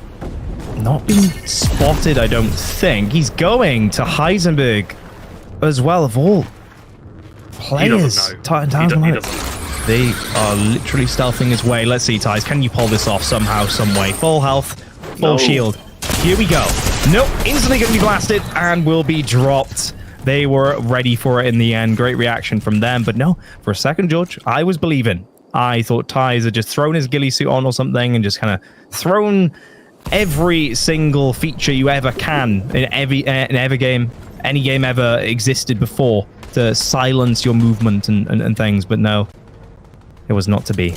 Not being spotted, I don't think. He's going to Heisenberg as well, of all players. He doesn't know. They are literally stealthing his way. Let's see, Ties. Can you pull this off somehow, some way? Full health, full shield. Here we go. Nope, instantly going to be blasted and will be dropped. They were ready for it in the end. Great reaction from them. But no, for a second, George, I was believing. I thought Ties had just thrown his ghillie suit on or something and just kind of thrown every single feature you ever can in every game, any game ever existed before, to silence your movement and things. But no. It was not to be.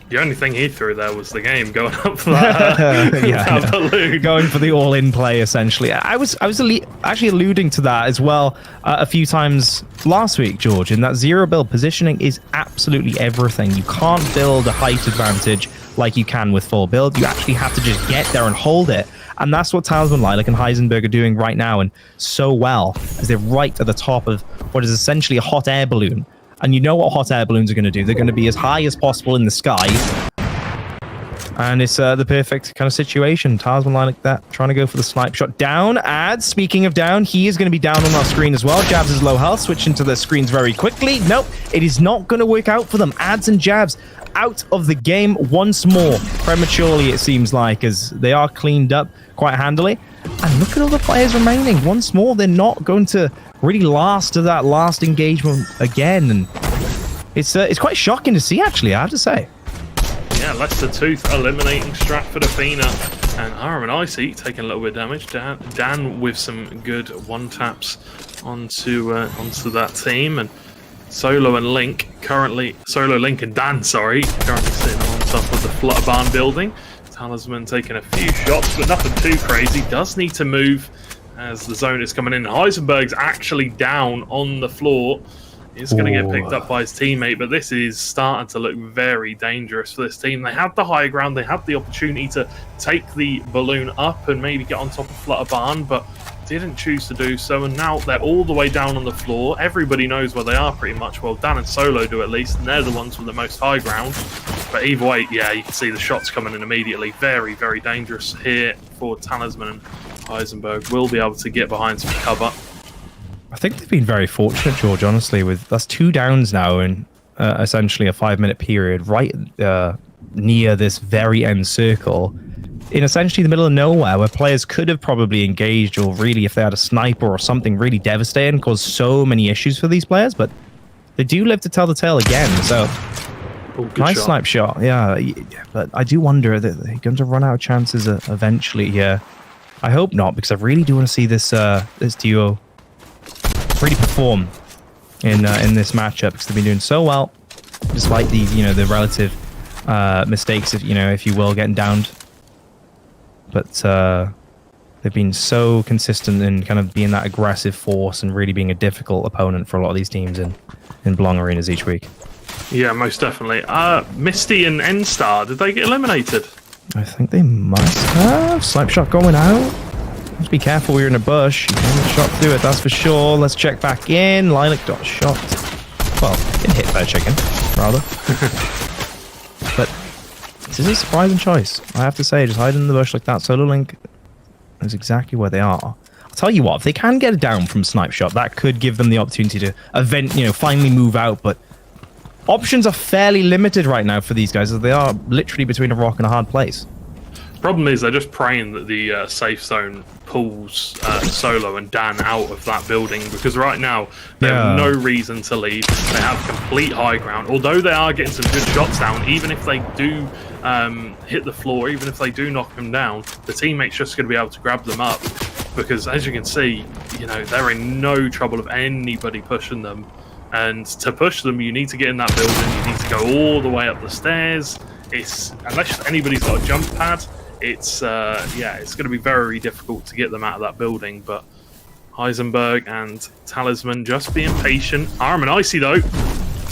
The only thing he threw there was the game, going up for that, that balloon. Going for the all-in play, essentially. I was actually alluding to that as well a few times last week, George, in that zero build positioning is absolutely everything. You can't build a height advantage like you can with full build. You actually have to just get there and hold it. And that's what Talisman, Lilac, and Heisenberg are doing right now, and so well, as they're right at the top of what is essentially a hot air balloon. And you know what hot air balloons are going to do. They're going to be as high as possible in the sky. And it's the perfect kind of situation. Talisman like that, trying to go for the snipe shot. Down, Ads. Speaking of down, he is going to be down on our screen as well. Jabs is low health, switching to their screens very quickly. Nope, it is not going to work out for them. Ads and Jabs out of the game once more. Prematurely, it seems like, as they are cleaned up quite handily. And look at all the players remaining. Once more, they're not going to really last to that last engagement again, and it's quite shocking to see, actually, I have to say. Yeah, Leicester Tooth eliminating Stratford Athena And Aram and Icy taking a little bit of damage. Dan with some good one-taps onto that team. And Solo and Link and Dan, sorry, currently sitting on top of the Flutter Barn building. Talisman taking a few shots, but nothing too crazy. Does need to move as the zone is coming in. Heisenberg's actually down on the floor. He's going to get picked up by his teammate, but this is starting to look very dangerous for this team. They had the high ground, they had the opportunity to take the balloon up and maybe get on top of Flutter Barn, but didn't choose to do so, and now they're all the way down on the floor. Everybody knows where they are pretty much. Well, Dan and Solo do at least, and they're the ones with the most high ground. But either way, yeah, you can see the shots coming in immediately. Very, very dangerous here for Talisman, and Heisenberg will be able to get behind some cover. I think they've been very fortunate, George, honestly, with that's 2 downs now in essentially a 5-minute period, right near this very end circle, in essentially the middle of nowhere, where players could have probably engaged, or really, if they had a sniper or something really devastating, caused so many issues for these players, but they do live to tell the tale again, so nice snipe shot, yeah, but I do wonder that they're going to run out of chances eventually here. I hope not, because I really do want to see this this duo really perform in this matchup, because they've been doing so well, despite the the relative mistakes, if you will, getting downed. But they've been so consistent in kind of being that aggressive force and really being a difficult opponent for a lot of these teams in Belong arenas each week. Yeah, most definitely. Misty and N-Star, did they get eliminated? I think they must have. Snipe shot going out. Just be careful, we're in a bush. You can shot through it, that's for sure. Let's check back in. Lilac got shot. Well, get hit by a chicken, rather. But this is a surprising choice, I have to say. Just hiding in the bush like that. Solo Link is exactly where they are. I'll tell you what, if they can get it down from snipe shot, that could give them the opportunity to finally move out. But options are fairly limited right now for these guys, as they are literally between a rock and a hard place. Problem is, they're just praying that the safe zone pulls Solo and Dan out of that building, because right now they have no reason to leave. They have complete high ground. Although they are getting some good shots down, even if they do hit the floor, even if they do knock them down, the teammate's just going to be able to grab them up, because as you can see, they're in no trouble of anybody pushing them. And to push them, you need to get in that building. You need to go all the way up the stairs. Unless anybody's got a jump pad, it's going to be very difficult to get them out of that building. But Heisenberg and Talisman just being patient. Aram and Icy, though,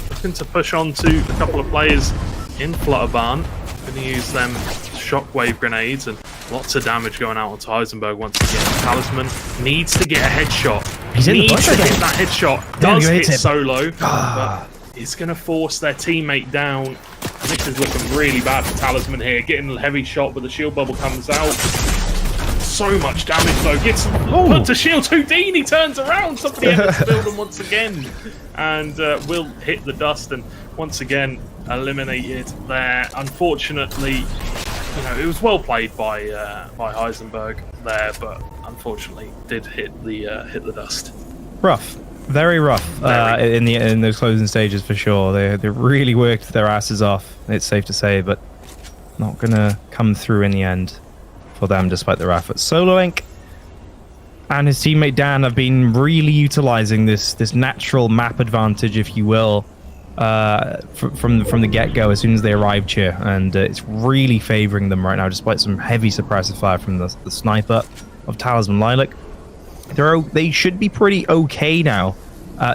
looking to push on to a couple of players in Flutter Barn. Going to use them shockwave grenades, and lots of damage going out onto Heisenberg once again. Talisman needs to get a headshot. He's in the bush again. Hit that headshot. Does hit Solo, but it's going to force their teammate down. And this is looking really bad for Talisman here. Getting a heavy shot, but the shield bubble comes out. So much damage, though. Gets put to shield. Houdini turns around. Somebody enters the building once again. And will hit the dust. And once again, eliminated there. Unfortunately, it was well played by Heisenberg there, but unfortunately did hit the dust. Rough. Very rough in those closing stages, for sure. They really worked their asses off, it's safe to say, but not gonna come through in the end for them despite their efforts. Solo Link and his teammate Dan have been really utilizing this natural map advantage, if you will, from the get-go as soon as they arrived here, and it's really favoring them right now, despite some heavy suppressive fire from the sniper of Talisman Lilac. They should be pretty okay now,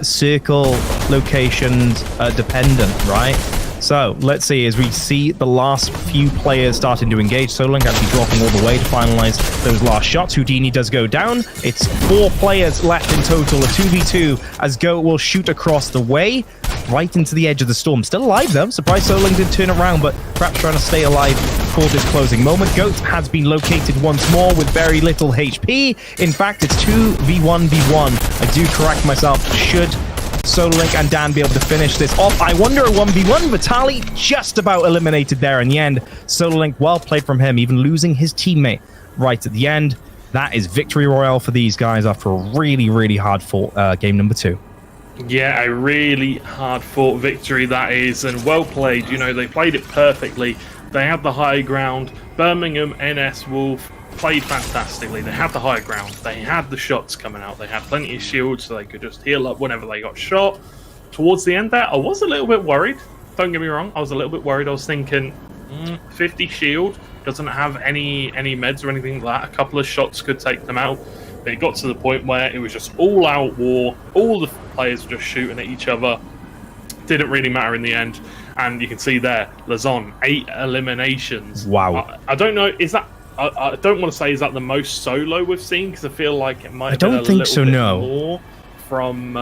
circle locations dependent, right? So let's see, as we see the last few players starting to engage, Solo Link actually dropping all the way to finalize those last shots. Houdini does go down. It's 4 players left in total, a 2v2, as Goat will shoot across the way, right into the edge of the storm. Still alive though. Surprised Solo Link did turn around, but perhaps trying to stay alive for this closing moment. Goat has been located once more with very little HP. In fact, it's 2v1v1. I do correct myself. Should Solo Link and Dan be able to finish this off? I wonder, a 1v1. Vitali just about eliminated there in the end. Solo Link, well played from him, even losing his teammate right at the end. That is victory royale for these guys after a really, really hard fought game number 2. Yeah, a really hard fought victory that is, and well played. They played it perfectly. They had the high ground. Birmingham NS Wolf played fantastically. They had the high ground. They had the shots coming out. They had plenty of shields so they could just heal up whenever they got shot. Towards the end there, I was a little bit worried. Don't get me wrong. I was a little bit worried. I was thinking, 50 shield, doesn't have any meds or anything like that. A couple of shots could take them out. But it got to the point where it was just all-out war. All the players were just shooting at each other. Didn't really matter in the end. And you can see there, Lazon, 8 eliminations. Wow. I don't know, is that... I don't want to say is that the most solo we've seen, because I feel like it might have been a little bit more from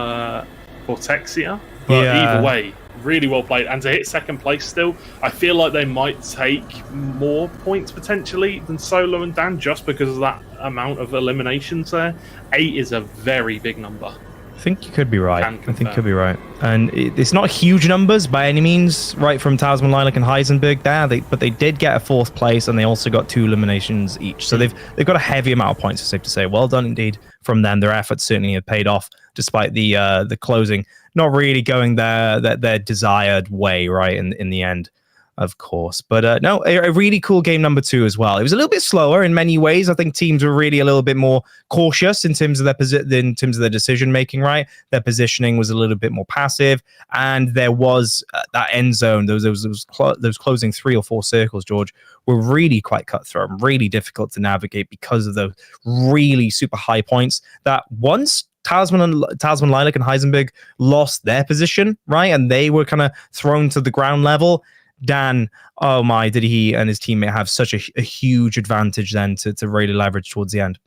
Vortexia. But either way, really well played. And to hit second place still, I feel like they might take more points potentially than Solo and Dan just because of that amount of eliminations there. 8 is a very big number. I think you could be right. I think you could be right. And it's not huge numbers by any means, right, from Talisman, Lilac, and Heisenberg there, but they did get a 4th place, and they also got 2 eliminations each. So they've got a heavy amount of points, it's safe to say. Well done indeed from them. Their efforts certainly have paid off, despite the closing not really going their desired way, right, in the end, of course. But no, a really cool game number 2 as well. It was a little bit slower in many ways. I think teams were really a little bit more cautious in terms of their decision making. Right, their positioning was a little bit more passive, and there was that end zone. Those closing 3 or 4 circles, George, were really quite cutthroat and really difficult to navigate because of the really super high points that once Talisman, Lilac, and Heisenberg lost their position, right, and they were kind of thrown to the ground level. Dan, oh my, did he and his teammate have such a huge advantage then to really leverage towards the end?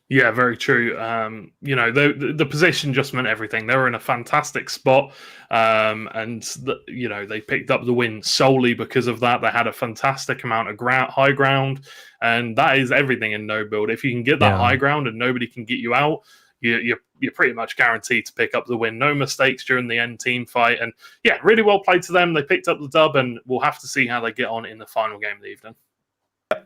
Yeah, very true. The position just meant everything. They were in a fantastic spot, and they picked up the win solely because of that. They had a fantastic amount of high ground, and that is everything in no build. If you can get that high ground and nobody can get you out, you're pretty much guaranteed to pick up the win. No mistakes during the end team fight. And yeah, really well played to them. They picked up the dub, and we'll have to see how they get on in the final game of the evening.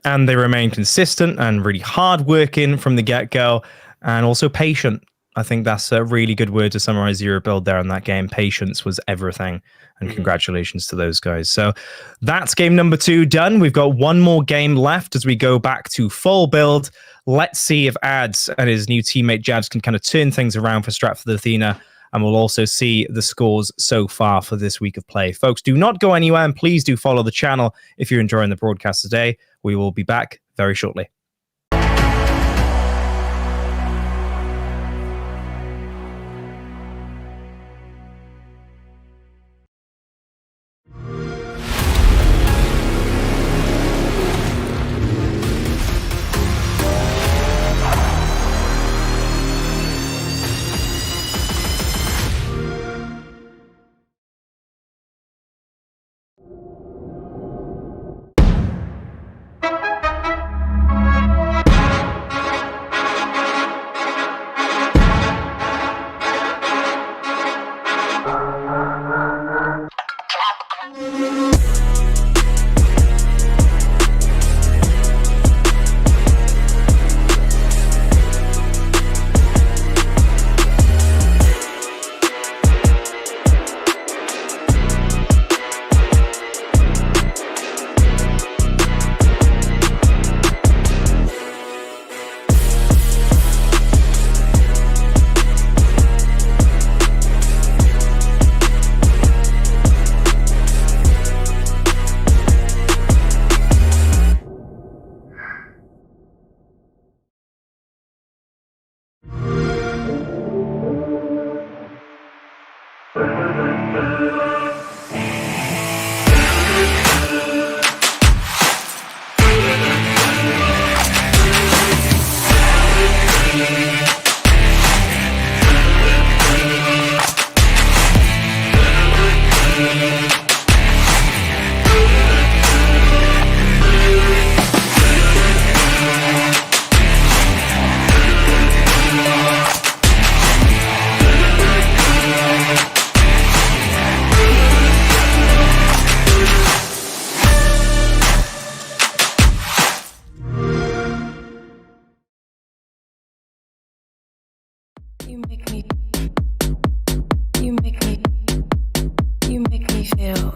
And they remain consistent and really hard-working from the get-go, and also patient. I think that's a really good word to summarize your build there in that game. Patience was everything, and congratulations to those guys. So that's game number 2 done. We've got one more game left as we go back to full build. Let's see if Ads and his new teammate Jabs can kind of turn things around for Stratford Athena, and we'll also see the scores so far for this week of play. Folks, do not go anywhere, and please do follow the channel if you're enjoying the broadcast today. We will be back very shortly. You make me feel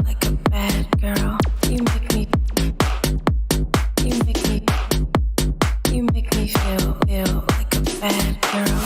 like a bad girl. You make me me feel like a bad girl.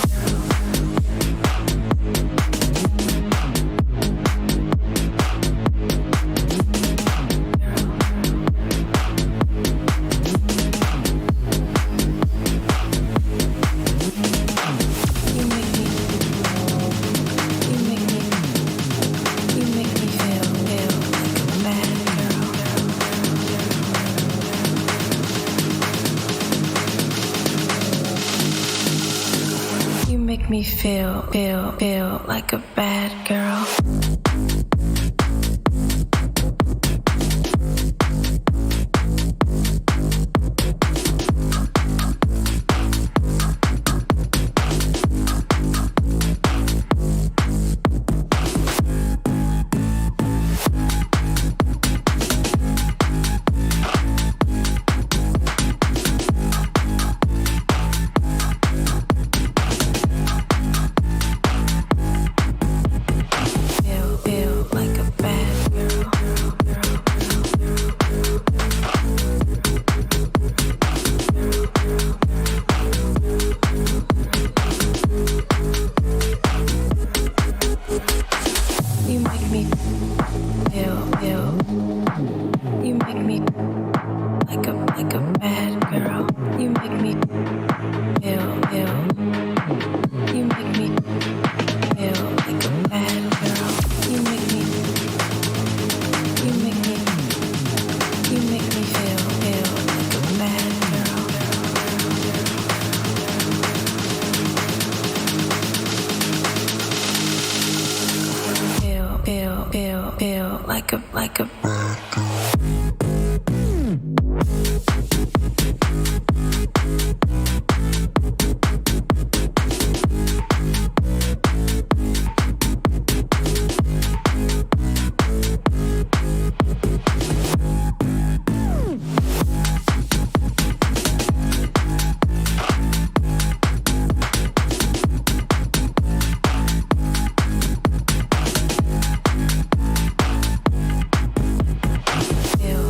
Make me feel like a bad girl. Feel like a bad girl. Feel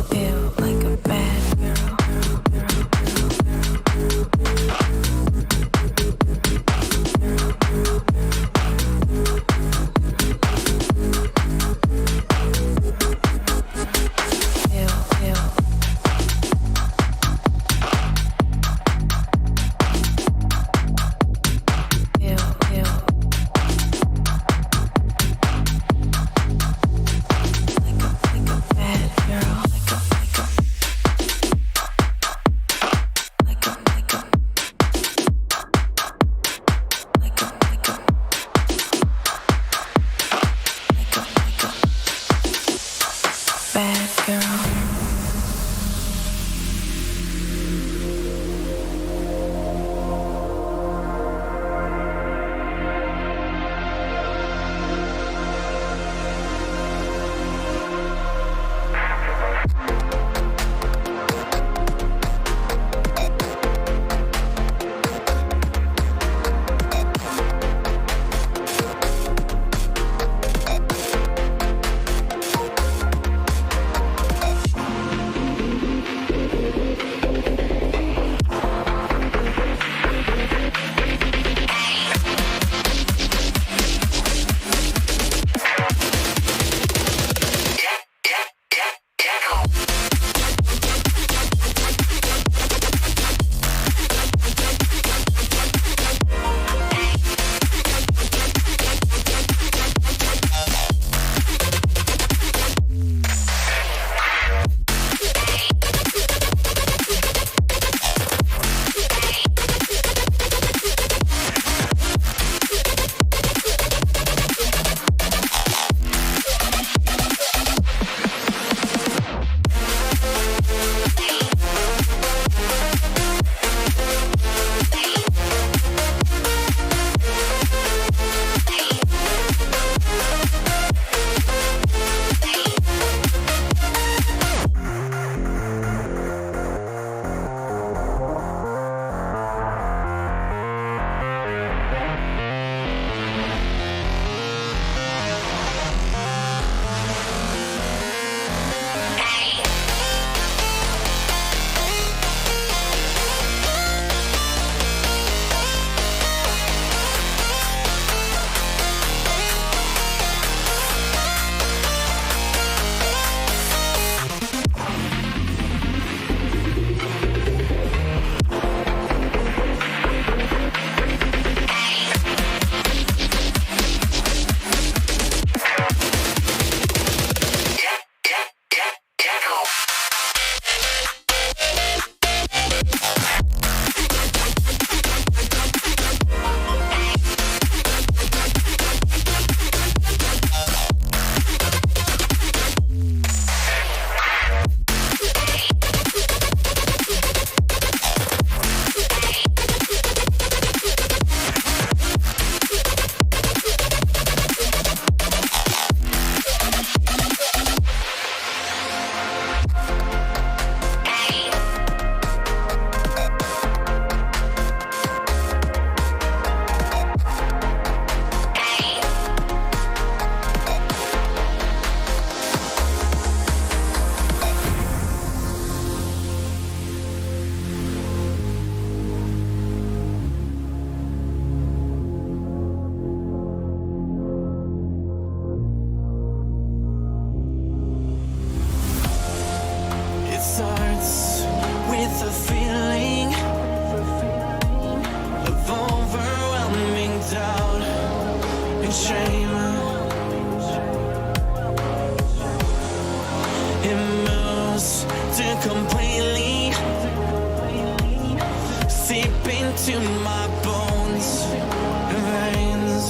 into my bones and veins.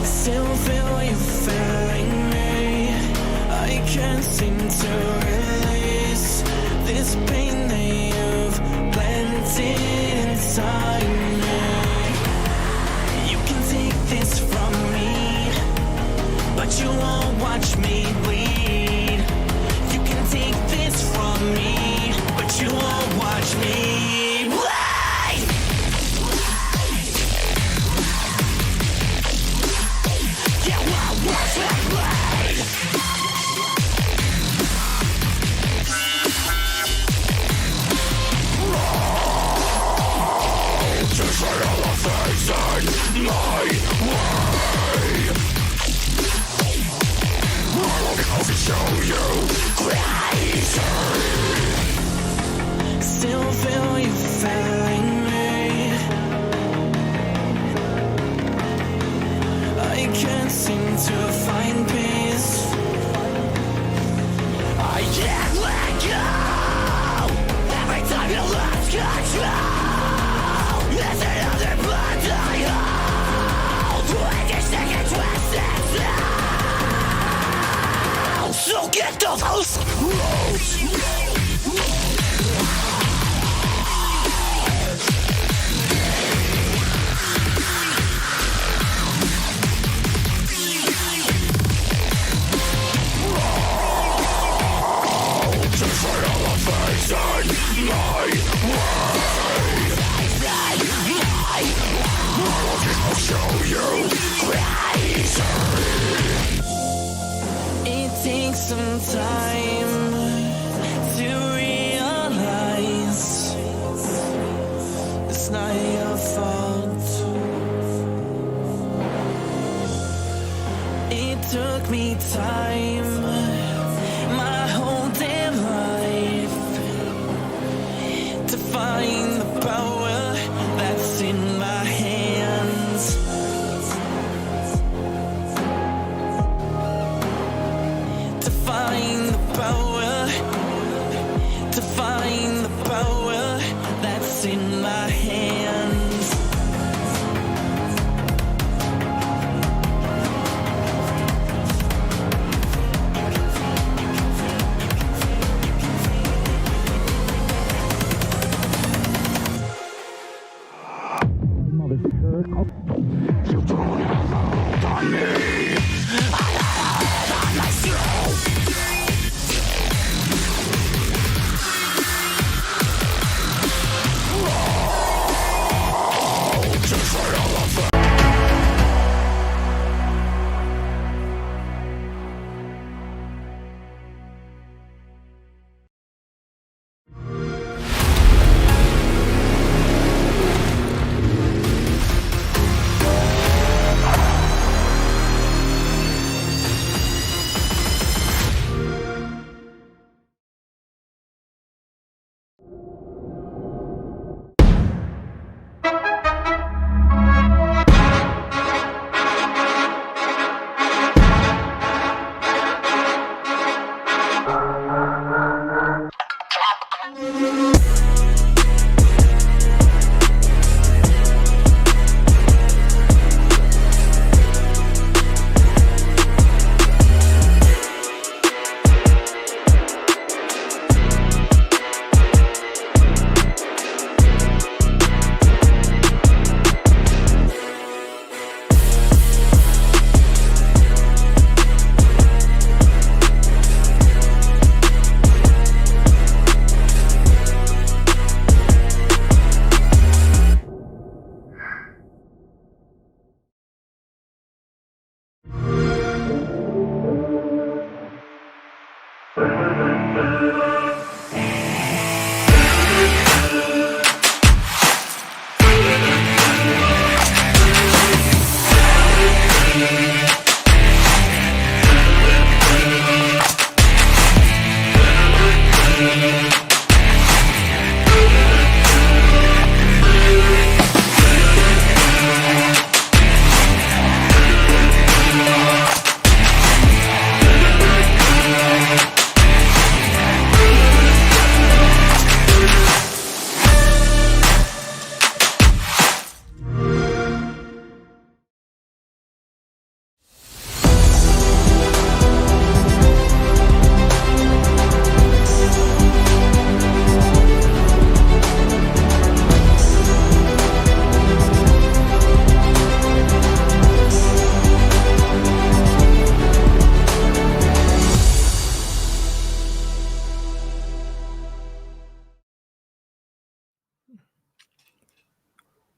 Still feel you feeling me. I can't seem to release this pain that you've planted inside me. You can take this from me, but you won't watch me bleed. You can take this from me, but you won't watch me bleed. You won't watch me bleed. Just right on the face in my way. I'll show you crazy. Still feel you failing me. I can't seem to find peace. I can't let go. Every time you lose control, there's another blood I hold. When you're sick and twisted now, so get the house close. Just right on the face in my way. I'll show you crazy. It takes some time to realize it's not your fault. It took me time, my whole damn life, to find the power that's in my hands. To find the power, to find the power that's in my hands. You don't have a hold on me. I have on myself. Just right on the face.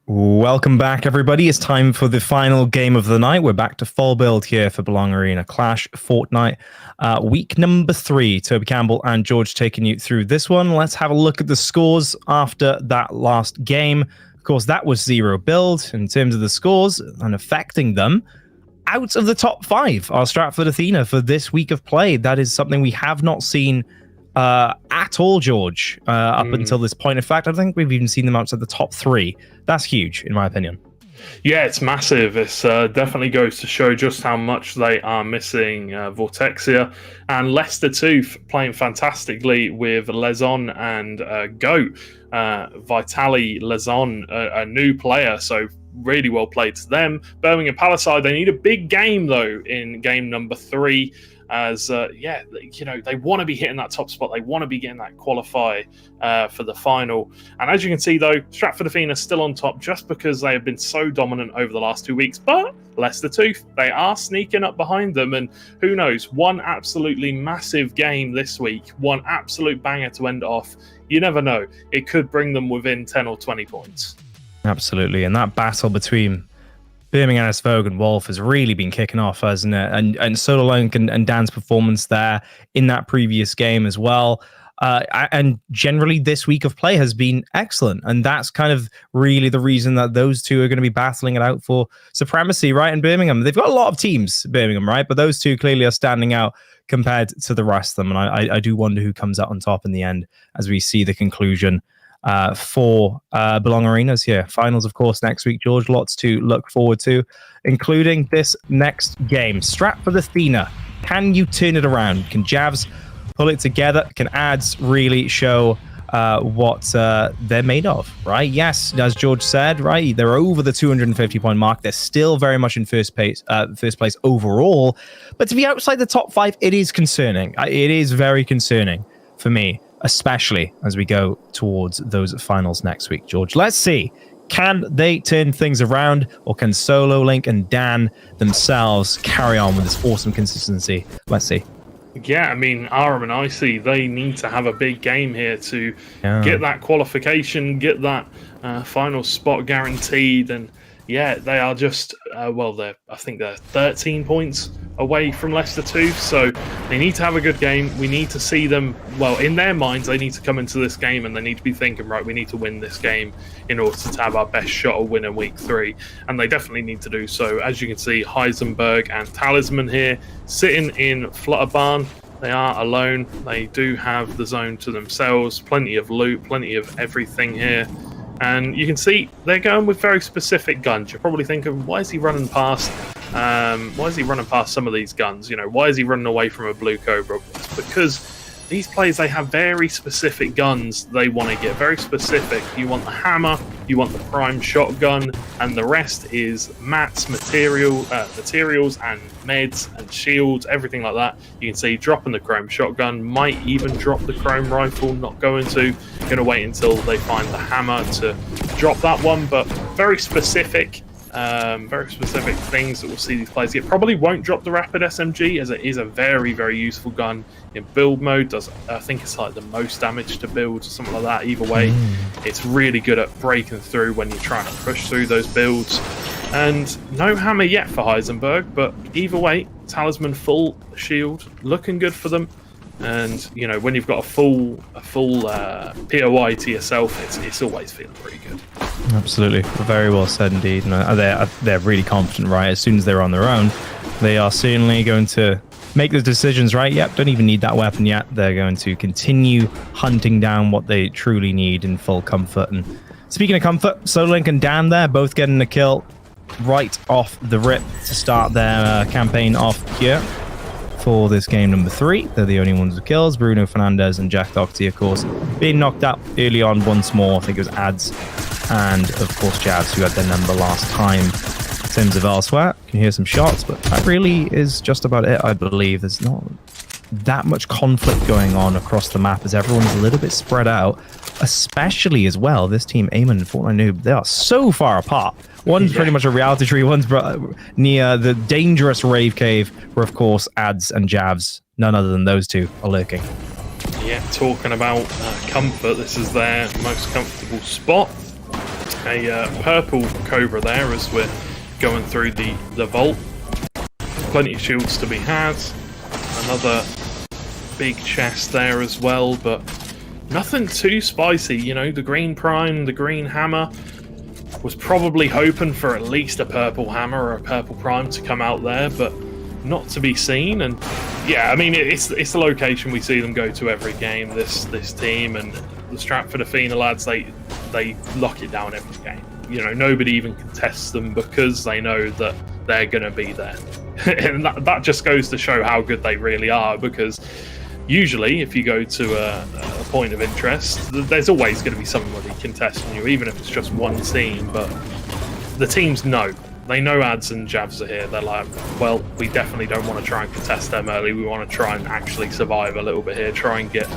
Welcome back, everybody. It's time for the final game of the night. We're back to full build here for Belong Arena Clash Fortnite. Week number 3. Toby Campbell and George taking you through this one. Let's have a look at the scores after that last game. Of course, that was 0 build in terms of the scores and affecting them. Out of the top 5 are Stratford Athena for this week of play. That is something we have not seen at all, George, up until this point. In fact, I don't think we've even seen them outside the top 3. That's huge, in my opinion. Yeah, it's massive. It's definitely goes to show just how much they are missing Vortexia. And Leicester too, playing fantastically with Lezon and Goat. Vitali Lezon, a new player, so really well played to them. Birmingham Palisade, they need a big game, though, in game number 3. As they want to be hitting that top spot. They want to be getting that qualify for the final. And as you can see, though, Stratford Athena still on top just because they have been so dominant over the last 2 weeks. But Leicester Tooth, they are sneaking up behind them. And who knows, one absolutely massive game this week, one absolute banger to end off. You never know. It could bring them within 10 or 20 points. Absolutely. And that battle between Birmingham Vogue and Wolf has really been kicking off, hasn't it? And Solo Link and Dan's performance there in that previous game as well. And generally this week of play has been excellent. And that's kind of really the reason that those two are going to be battling it out for supremacy, right, in Birmingham. They've got a lot of teams, Birmingham, right? But those two clearly are standing out compared to the rest of them. And I do wonder who comes out on top in the end as we see the conclusion for Belong Arenas here. Finals, of course, next week, George. Lots to look forward to, including this next game. Stratford Athena. Can you turn it around? Can Javs pull it together? Can ads really show what they're made of, right? Yes, as George said, right, they're over the 250 point mark. They're still very much in first place overall, but to be outside the top 5, it is concerning. It is very concerning for me, especially as we go towards those finals next week, George. Let's see. Can they turn things around, or can Solo Link and Dan themselves carry on with this awesome consistency? Let's see. Yeah, I mean, Aram and Icy, they need to have a big game here to get that qualification, get that final spot guaranteed. And yeah, they are just, I think they're 13 points away from Leicester too. So they need to have a good game. We need to see them, well, in their minds, they need to come into this game and they need to be thinking, right, we need to win this game in order to have our best shot of winning week 3. And they definitely need to do so. As you can see, Heisenberg and Talisman here sitting in Flutterbarn. They are alone. They do have the zone to themselves. Plenty of loot, plenty of everything here. And you can see they're going with very specific guns. You're probably thinking, why is he running past? Why is he running past some of these guns? You know, why is he running away from a Blue Cobra? It's because these players, they have very specific guns they want to get. Very specific. You want the hammer, you want the prime shotgun, and the rest is mats, materials, and meds and shields, everything like that. You can see dropping the chrome shotgun, might even drop the chrome rifle. Not going to wait until they find the hammer to drop that one, but very specific things that we'll see these players get. Probably won't drop the rapid SMG, as it is a very, very useful gun in build mode. Does, I think it's like the most damage to build, or something like that. Either way, it's really good at breaking through when you're trying to push through those builds. And no hammer yet for Heisenberg, but either way, Talisman full shield, looking good for them. And you know, when you've got a full POI to yourself, it's always feeling pretty good. Absolutely, very well said indeed. And they're really confident, right? As soon as they're on their own, they are certainly going to make the decisions, right? Yep, don't even need that weapon yet. They're going to continue hunting down what they truly need in full comfort. And speaking of comfort, Solo Link and Dan there both getting a kill right off the rip to start their campaign off here for this game number 3. They're the only ones with kills. Bruno Fernandez and Jack Doherty, of course, being knocked out early on once more. I think it was Ads and, of course, Javs, who had their number last time. In terms of elsewhere, you can hear some shots, but that really is just about it, I believe. There's not that much conflict going on across the map as everyone's a little bit spread out, especially as well. This team, Eamon and Fortnite Noob, they are so far apart. One's pretty much a reality tree, one's near the dangerous rave cave, where, of course, Ads and Javs, none other than those two, are lurking. Yeah, talking about comfort, this is their most comfortable spot. a purple Cobra there as we're going through the vault. Plenty of shields to be had. Another big chest there as well, but nothing too spicy. You know, the green prime, the green hammer. Was probably hoping for at least a purple hammer or a purple prime to come out there, but not to be seen. And yeah, I mean, it's the location we see them go to every game. This team and the Stratford Athena lads, they lock it down every game. You know, nobody even contests them because they know that they're going to be there. And that just goes to show how good they really are, because usually if you go to a point of interest, there's always going to be somebody contesting you, even if it's just one team. But the teams know. They know ads and javs are here. They're like, well, we definitely don't want to try and contest them early. We want to try and actually survive a little bit here, try and get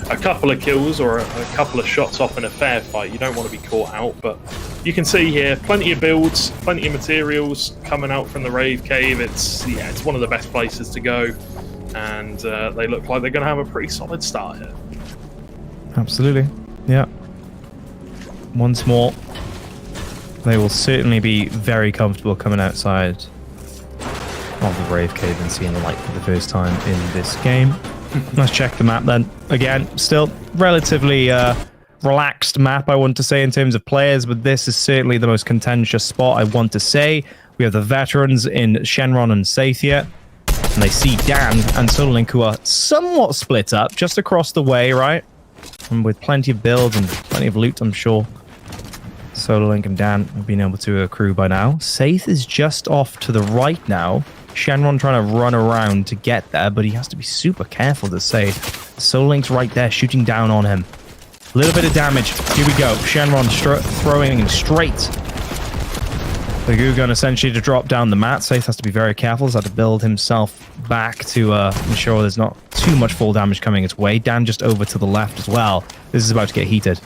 a couple of kills or a couple of shots off in a fair fight. You don't want to be caught out, but you can see here plenty of builds, plenty of materials coming out from the Rave Cave. It's one of the best places to go, and they look like they're going to have a pretty solid start here. Absolutely, yeah. Once more, they will certainly be very comfortable coming outside of the Rave Cave and seeing the light for the first time in this game. Let's check the map then. Again, still relatively relaxed map, I want to say, in terms of players, but this is certainly the most contentious spot, I want to say. We have the veterans in Shenron and Sathia, and they see Dan and Sololink, who are somewhat split up just across the way, right? And with plenty of builds and plenty of loot, I'm sure Sololink and Dan have been able to accrue by now. Saith is just off to the right now. Shenron trying to run around to get there, but he has to be super careful to save. Sololink's right there, shooting down on him. A little bit of damage. Here we go. Shenron throwing him straight. The goo gun essentially to drop down the mat. Saith has to be very careful. He's had to build himself back to ensure there's not too much fall damage coming its way. Dan just over to the left as well. This is about to get heated.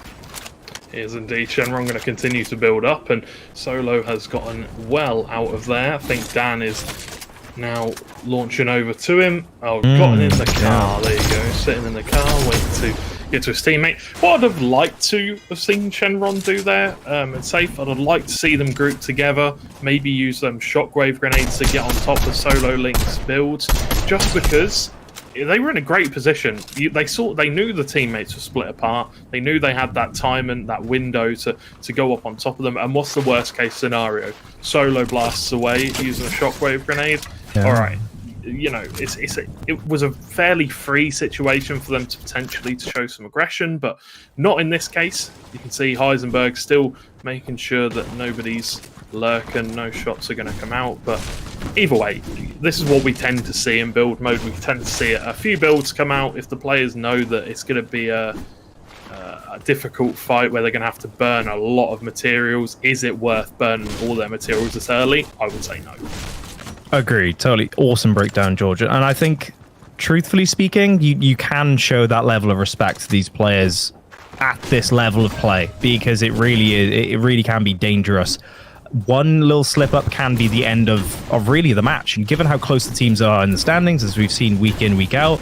It is indeed. Shenron going to continue to build up, and Solo has gotten well out of there. I think Dan is now launching over to him. Oh, gotten in the car. There you go. Sitting in the car, waiting to get to his teammate. What I'd have liked to have seen Shenron do there, and Safe, I'd have liked to see them group together, maybe use them shockwave grenades to get on top of Solo Link's builds, just because they were in a great position. They knew the teammates were split apart. They knew they had that time and that window to go up on top of them. And what's the worst case scenario? Solo blasts away using a shockwave grenade. Yeah. All right, you know, it was a fairly free situation for them to potentially to show some aggression, but not in this case. You can see Heisenberg still making sure that nobody's lurking, no shots are going to come out. But either way, this is what we tend to see in build mode. We tend to see a few builds come out if the players know that it's going to be a difficult fight where they're going to have to burn a lot of materials. Is it worth burning all their materials this early? I would say no. Agreed. Totally. Awesome breakdown, Georgia. And I think, truthfully speaking, you can show that level of respect to these players at this level of play, because it really can be dangerous. One little slip up can be the end of really the match. And given how close the teams are in the standings, as we've seen week in, week out,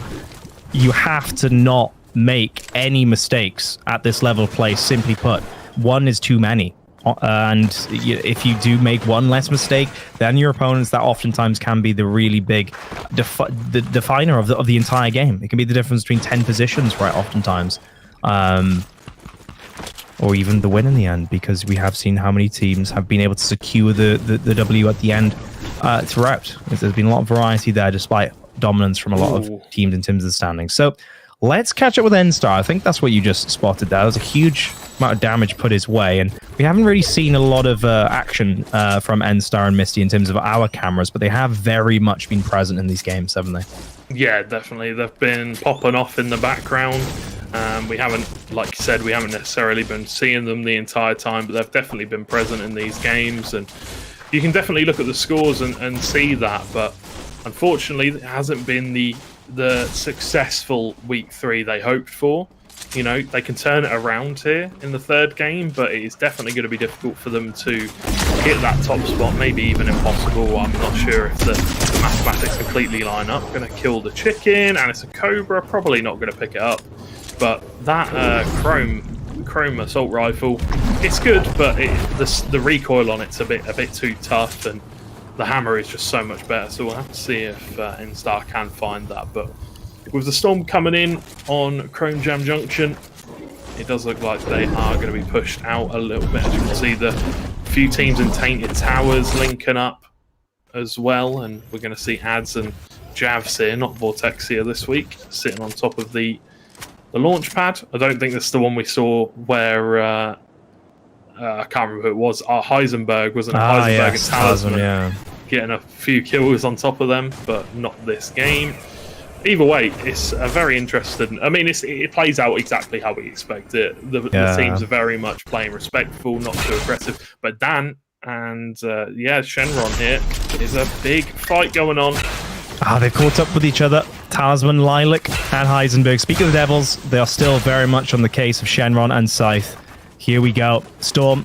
you have to not make any mistakes at this level of play. Simply put, one is too many. And if you do make one less mistake, then your opponents, that oftentimes can be the really big definer of the entire game. It can be the difference between 10 positions, right, oftentimes. Or even the win in the end, because we have seen how many teams have been able to secure the W at the end throughout. There's been a lot of variety there, despite dominance from a lot of teams in terms of the standings. So let's catch up with N-Star. I think that's what you just spotted there. There's a huge amount of damage put his way, and we haven't really seen a lot of action from N-Star and Misty in terms of our cameras, but they have very much been present in these games, haven't they? Yeah, definitely. They've been popping off in the background. We haven't, like you said, we haven't necessarily been seeing them the entire time, but they've definitely been present in these games, and you can definitely look at the scores and see that, but unfortunately it hasn't been the successful week 3 they hoped for. You know, they can turn it around here in the third game, but it is definitely going to be difficult for them to hit that top spot, maybe even impossible. I'm not sure if the mathematics completely line up. Going to kill the chicken, and it's a Cobra, probably not going to pick it up. But that chrome assault rifle it's good, but the recoil on it's a bit too tough, and the hammer is just so much better. So we'll have to see if Instar can find that. But with the storm coming in on Chrome Jam Junction, it does look like they are going to be pushed out a little bit. As you can see, the few teams in Tainted Towers linking up as well, and we're going to see Ads and Javs here, not Vortex here this week, sitting on top of the launch pad. I don't think this is the one we saw where I can't remember who it was. Heisenberg, wasn't it? Heisenberg yes, and Talisman, yeah. Getting a few kills on top of them, but not this game. Either way, it's a very interesting. I mean, it plays out exactly how we expect it. The teams are very much playing respectful, not too aggressive. But Dan and Shenron here is a big fight going on. They've caught up with each other. Talisman, Lilac, and Heisenberg. Speak of the Devils, they are still very much on the case of Shenron and Scythe. Here we go. Storm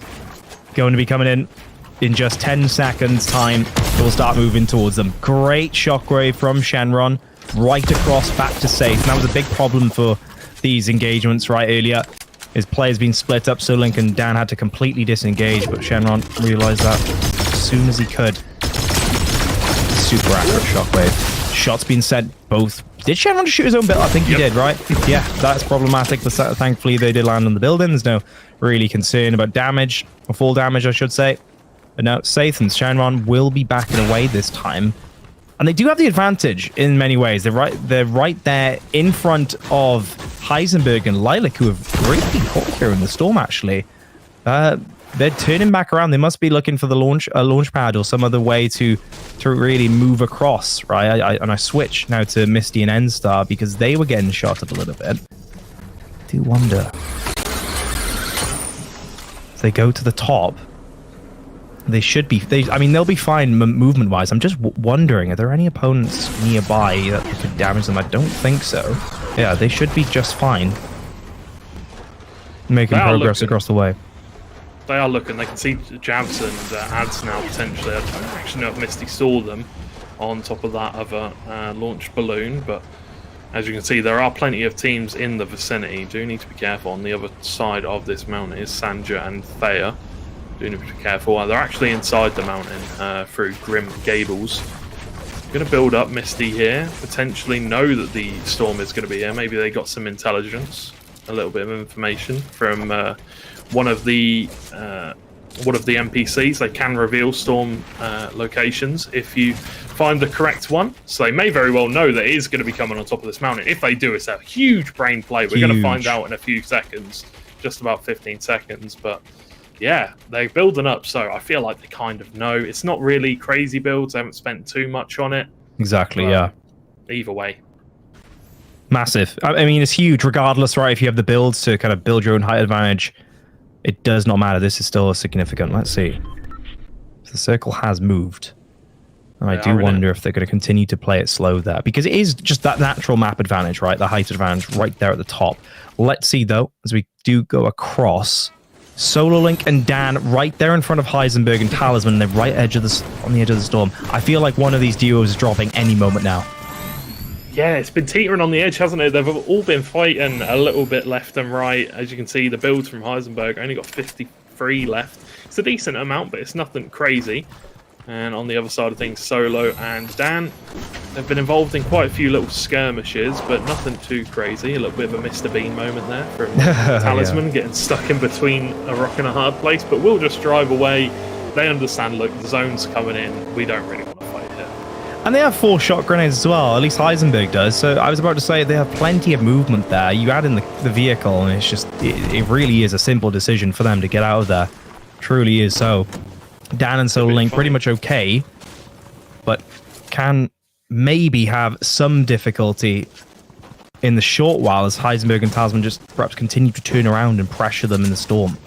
going to be coming in just 10 seconds time. We'll start moving towards them. Great shockwave from Shenron. Right across back to safe. And that was a big problem for these engagements right earlier. His players been split up, so Link and Dan had to completely disengage, but Shenron realized that as soon as he could. Super accurate shockwave. Shots being sent both. Did Shenron shoot his own build? I think he did, right? Yeah, that's problematic, but thankfully they did land on the building. There's no really concern about damage, or full damage, I should say. But now, Saith and Shenron will be backing away this time. And they do have the advantage in many ways. They're right there in front of Heisenberg and Lilac, who have really been caught here in the storm, actually. They're turning back around. They must be looking for the launch pad or some other way to really move across, right? I switch now to Misty and N-Star because they were getting shot up a little bit. I do wonder. If they go to the top, they should be. They'll be fine movement-wise. I'm just wondering, are there any opponents nearby that could damage them? I don't think so. Yeah, they should be just fine. Making progress across the way. They are looking. They can see Javs and Ads now, potentially. I don't actually know if Misty saw them on top of that other launch balloon, but as you can see, there are plenty of teams in the vicinity. Do need to be careful. On the other side of this mountain is Sanja and Thea. Do need to be careful. They're actually inside the mountain through Grim Gables. Going to build up Misty here. Potentially know that the storm is going to be here. Maybe they got some intelligence, a little bit of information from one of the NPCs. They can reveal storm locations if you find the correct one. So they may very well know that it is going to be coming on top of this mountain. If they do, it's a huge brain play. We're going to find out in a few seconds, just about 15 seconds. But yeah, they're building up, so I feel like they kind of know. It's not really crazy builds. They haven't spent too much on it. Exactly, yeah. Either way. Massive. I mean, it's huge regardless, right? If you have the builds to kind of build your own height advantage, it does not matter. This is still significant. Let's see. The circle has moved. And I do wonder if they're going to continue to play it slow there, because it is just that natural map advantage, right? The height advantage right there at the top. Let's see, though, as we do go across. Solo Link and Dan right there in front of Heisenberg and Talisman. They're right on the edge of the storm. I feel like one of these duos is dropping any moment now. Yeah, it's been teetering on the edge, hasn't it? They've all been fighting a little bit left and right. As you can see, the builds from Heisenberg only got 53 left. It's a decent amount, but it's nothing crazy. And on the other side of things, Solo and Dan have been involved in quite a few little skirmishes, but nothing too crazy. A little bit of a Mr. Bean moment there from Talisman, getting stuck in between a rock and a hard place. But we'll just drive away. They understand, look, the zone's coming in. We don't really want to fight here. And they have 4 shot grenades as well. At least Heisenberg does. So I was about to say they have plenty of movement there. You add in the vehicle, and it's just it really is a simple decision for them to get out of there. Truly is so. Dan and Solo Link pretty much okay, but can maybe have some difficulty in the short while as Heisenberg and Talisman just perhaps continue to turn around and pressure them in the storm.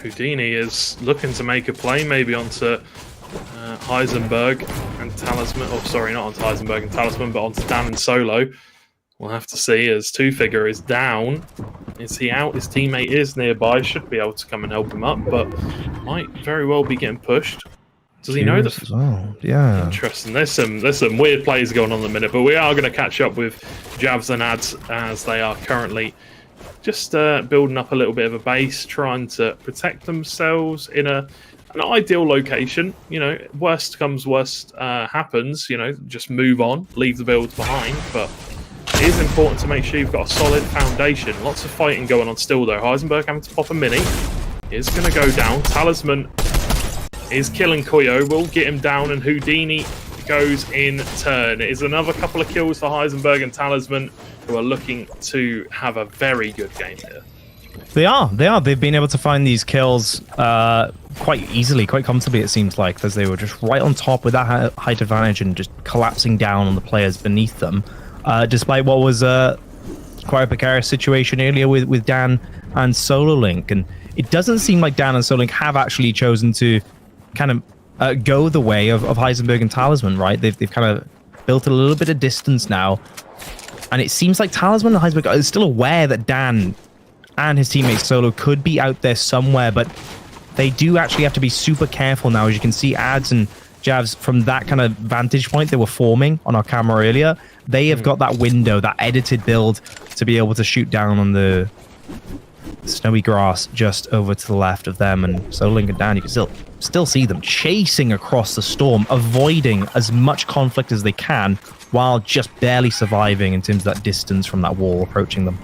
Houdini is looking to make a play, maybe onto Heisenberg and Talisman. Oh, sorry, not onto Heisenberg and Talisman, but onto Dan and Solo. We'll have to see, as Two-Figure is down. Is he out? His teammate is nearby. Should be able to come and help him up, but might very well be getting pushed. Does he know that? As well. Yeah. Interesting. There's some weird plays going on in a minute, but we are going to catch up with Javs and Ads as they are currently just building up a little bit of a base, trying to protect themselves in an ideal location. You know, worst comes worst happens. You know, just move on, leave the builds behind. But it is important to make sure you've got a solid foundation. Lots of fighting going on still, though. Heisenberg having to pop a mini is going to go down. Talisman is killing Koyo. Will get him down, and Houdini goes in turn. It is another couple of kills for Heisenberg and Talisman, who are looking to have a very good game here. They are. They've been able to find these kills quite easily, quite comfortably, it seems like, as they were just right on top with that height advantage and just collapsing down on the players beneath them, despite what was quite a precarious situation earlier with Dan and Solo Link. And it doesn't seem like Dan and Solo Link have actually chosen to kind of go the way of Heisenberg and Talisman, right? They've kind of built a little bit of distance now, and it seems like Talisman and Heisenberg are still aware that Dan and his teammate Solo could be out there somewhere, but they do actually have to be super careful now. As you can see, ads and jabs from that kind of vantage point they were forming on our camera earlier, they have got that window, that edited build, to be able to shoot down on the snowy grass just over to the left of them. And Solo Link and Dan, you can still see them chasing across the storm, avoiding as much conflict as they can, while just barely surviving in terms of that distance from that wall approaching them.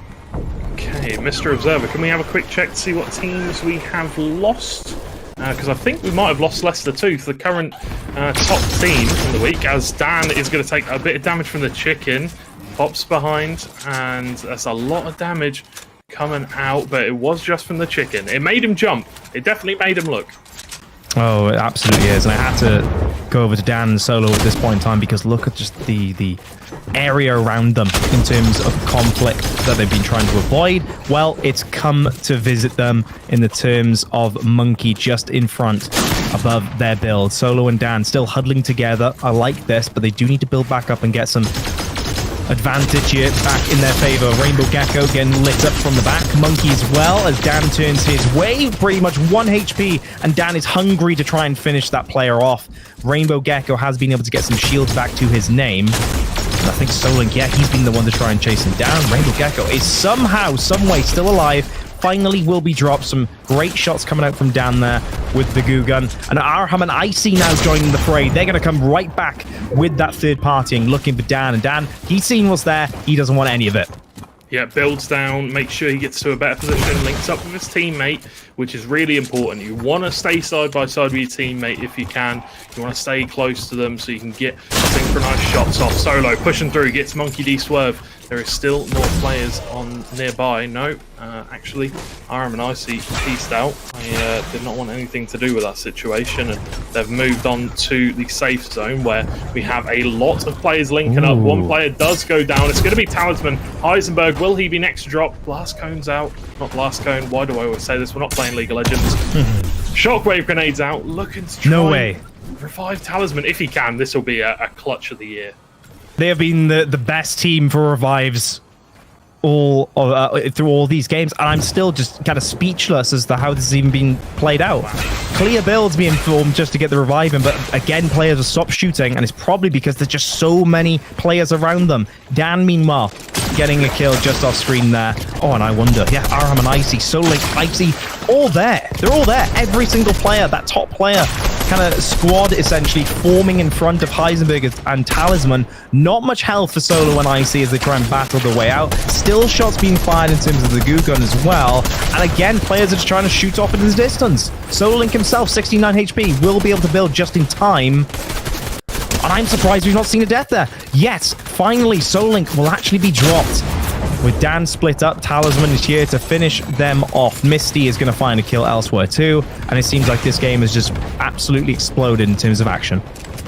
Okay, Mr. Observer, can we have a quick check to see what teams we have lost? Because I think we might have lost Leicester Tooth, the current top team in the week, as Dan is going to take a bit of damage from the chicken, pops behind, and that's a lot of damage coming out, but it was just from the chicken. It made him jump. It definitely made him look. Oh, it absolutely is. And I had to go over to Dan and Solo at this point in time, because look at just the area around them in terms of conflict that they've been trying to avoid. Well, it's come to visit them in the terms of Monkey just in front above their build. Solo and Dan still huddling together. I like this, but they do need to build back up and get some advantage here back in their favor. Rainbow Gecko getting lit up from the back. Monkey as well, as Dan turns his way. Pretty much 1 HP, and Dan is hungry to try and finish that player off. Rainbow Gecko has been able to get some shields back to his name. And I think Solo Link, yeah, he's been the one to try and chase him down. Rainbow Gecko is somehow, someway still alive. Finally will be dropped. Some great shots coming out from Dan there with the goo gun. And Arham and Icy now joining the fray. They're going to come right back with that third partying, looking for Dan. And Dan, he's seen what's there. He doesn't want any of it. Yeah, builds down, makes sure he gets to a better position, links up with his teammate, which is really important. You want to stay side by side with your teammate if you can. You want to stay close to them so you can get synchronized shots off. Solo pushing through, gets Monkey D swerve. There is still more players on nearby. No, actually, Aram and Icy pieced out. I did not want anything to do with that situation, and they've moved on to the safe zone where we have a lot of players linking up. One player does go down. It's going to be Talisman. Heisenberg, will he be next to drop? Blast cone's out. Not blast cone. Why do I always say this? We're not playing League of Legends. Shockwave grenades out. Looking to try No way. revive Talisman if he can. This will be a clutch of the year. They have been the best team for revives through all these games, and I'm still just kind of speechless as to how this has even been played out. Clear builds being formed just to get the revive in, but again, players have stopped shooting, and it's probably because there's just so many players around them. Dan, meanwhile, getting a kill just off screen there. Oh, and I wonder, yeah, Arham and Icy, Solo Link, Icy, all there. They're all there. Every single player, that top player, kind of squad essentially forming in front of Heisenberg and Talisman. Not much health for Solo and Icy as they try and battle their way out. Still shots being fired in terms of the goo gun as well. And again, players are just trying to shoot off into the distance. Solo Link himself, 69 HP, will be able to build just in time. And I'm surprised we've not seen a death there. Yes, finally, Solo Link will actually be dropped. With Dan split up, Talisman is here to finish them off. Misty is going to find a kill elsewhere too. And it seems like this game has just absolutely exploded in terms of action.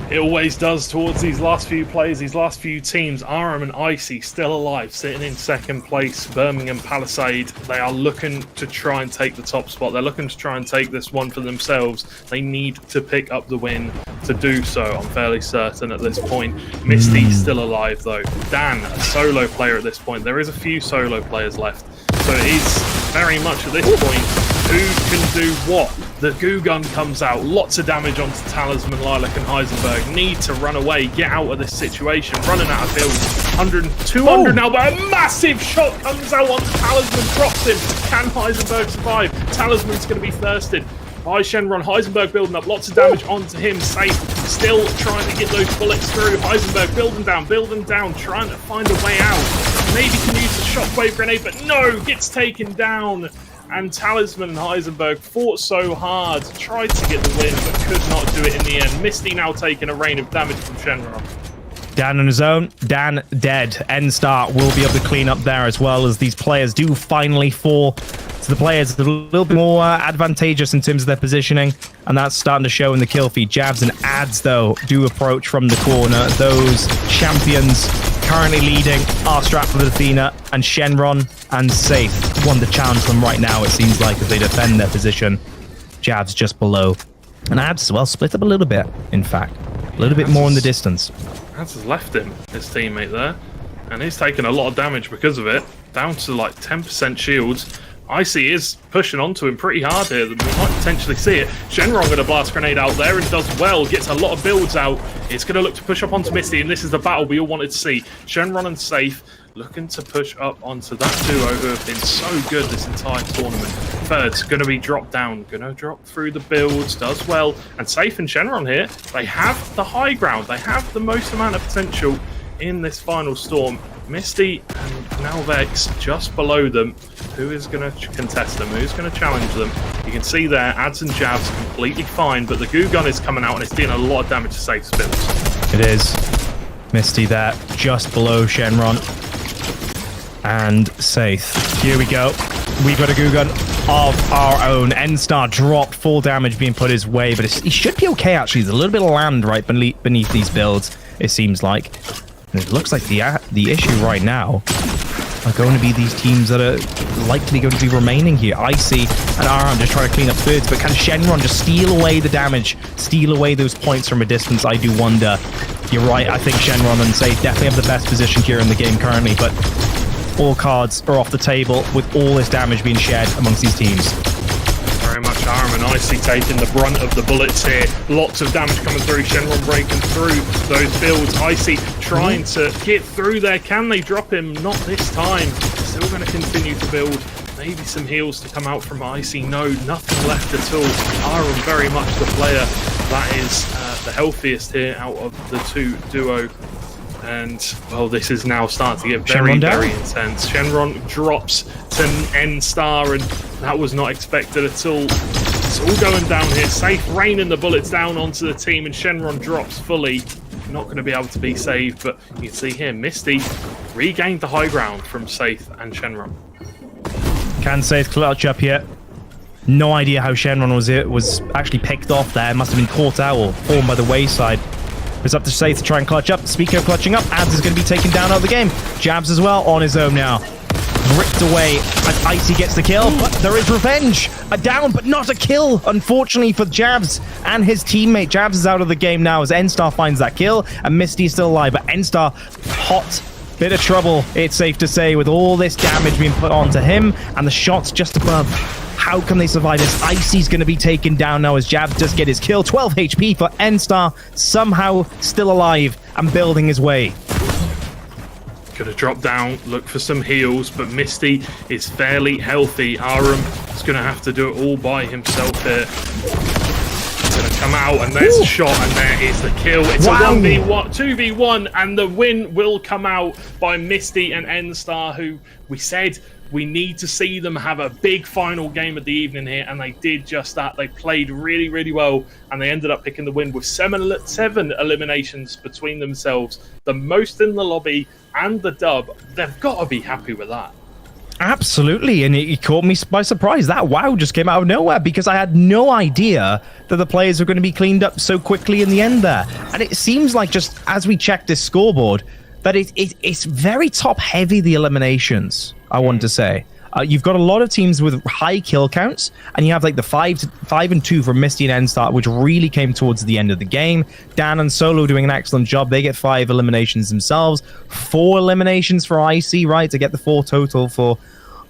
It always does towards these last few players, these last few teams. Aram and Icy still alive, sitting in second place. Birmingham Palisade, they are looking to try and take the top spot. They're looking to try and take this one for themselves. They need to pick up the win to do so, I'm fairly certain at this point. Misty's still alive though. Dan, a solo player at this point. There is a few solo players left. So it is very much at this point, who can do what? The goo gun comes out, lots of damage onto Talisman, Lilac and Heisenberg. Need to run away, get out of this situation, running out of builds. 100, 200 now, but a massive shot comes out on Talisman, drops him. Can Heisenberg survive? Talisman's going to be thirsted by Shenron. Heisenberg building up lots of damage onto him. Safe, still trying to get those bullets through. Heisenberg building down, trying to find a way out. Maybe can use the shockwave grenade, but no, gets taken down. And Talisman and Heisenberg fought so hard, tried to get the win, but could not do it in the end. Misty now taking a rain of damage from Shenron. Dan on his own, Dan dead. N-Star will be able to clean up there as well, as these players do finally fall to the players that are a little bit more advantageous in terms of their positioning, and that's starting to show in the kill feed. Jabs and Ads, though, do approach from the corner. Those champions currently leading are Stratford Athena and Shenron and Safe. One to challenge them right now, it seems like, as they defend their position. Jabs just below. And Ads, well, split up a little bit, in fact. A little bit more in the distance. Ads has left him, his teammate there, and he's taken a lot of damage because of it. Down to like 10% shields. Icy is pushing onto him pretty hard here. We might potentially see it. Shenron with a blast grenade out there and does well. Gets a lot of builds out. It's going to look to push up onto Misty, and this is the battle we all wanted to see. Shenron and Safe looking to push up onto that duo who have been so good this entire tournament. Third's going to be dropped down. Going to drop through the builds. Does well. And Safe and Shenron here, they have the high ground. They have the most amount of potential in this final storm. Misty and now Vex just below them. Who is going to contest them? Who's going to challenge them? You can see there, Ads and Jabs completely fine, but the goo gun is coming out and it's doing a lot of damage to Safe's builds. It is. Misty there, just below Shenron and Safe. Here we go. We got a goo gun of our own. N-Star dropped, full damage being put his way, but he should be okay, actually. There's a little bit of land right beneath these builds, it seems like. And it looks like the issue right now are going to be these teams that are likely going to be remaining here. Icy and Aram just trying to clean up thirds, but can Shenron just steal away the damage, steal away those points from a distance? I do wonder. You're right, I think Shenron and Safe definitely have the best position here in the game currently, but all cards are off the table with all this damage being shared amongst these teams. Very much Aram and Icy taking the brunt of the bullets here. Lots of damage coming through. Shenron breaking through those builds. Icy trying to get through there. Can they drop him? Not this time. Still going to continue to build. Maybe some heals to come out from Icy. No, nothing left at all. Aram very much the player that is the healthiest here out of the two duo. And, well, this is now starting to get very, very intense. Shenron drops to N-Star, and that was not expected at all. It's all going down here. Safe raining the bullets down onto the team, and Shenron drops fully. Not going to be able to be saved, but you can see here, Misty regained the high ground from Safe and Shenron. Can Safe clutch up here? No idea how Shenron was actually picked off there. Must have been caught out or fallen by the wayside. It's up to Safe to try and clutch up. Speaking of clutching up, Ads is going to be taken down out of the game. Jabs as well on his own now. Ripped away as Icy gets the kill, but there is revenge. A down, but not a kill, unfortunately, for Jabs and his teammate. Jabs is out of the game now as N-Star finds that kill, and Misty is still alive, but N-Star, hot bit of trouble, it's safe to say, with all this damage being put onto him, and the shots just above. How can they survive this? Icy's going to be taken down now as Jabs does get his kill. 12 HP for N-Star, somehow still alive and building his way. Gonna drop down, look for some heals, but Misty is fairly healthy. Aram is gonna have to do it all by himself here. He's gonna come out, and there's a shot, and there is the kill. It's a 1v1, 2v1, and the win will come out by Misty and N-Star, who we said we need to see them have a big final game of the evening here, and they did just that. They played really, really well, and they ended up picking the win with seven eliminations between themselves, the most in the lobby and the dub. They've got to be happy with that. Absolutely, and it caught me by surprise. That wow just came out of nowhere because I had no idea that the players were going to be cleaned up so quickly in the end there. And it seems like, just as we check this scoreboard, that it's very top-heavy, the eliminations, I want to say. You've got a lot of teams with high kill counts, and you have like the 5 and 2 from Misty and N-Star, which really came towards the end of the game. Dan and Solo doing an excellent job. They get 5 eliminations themselves. 4 eliminations for Icy, right, to get the 4 total for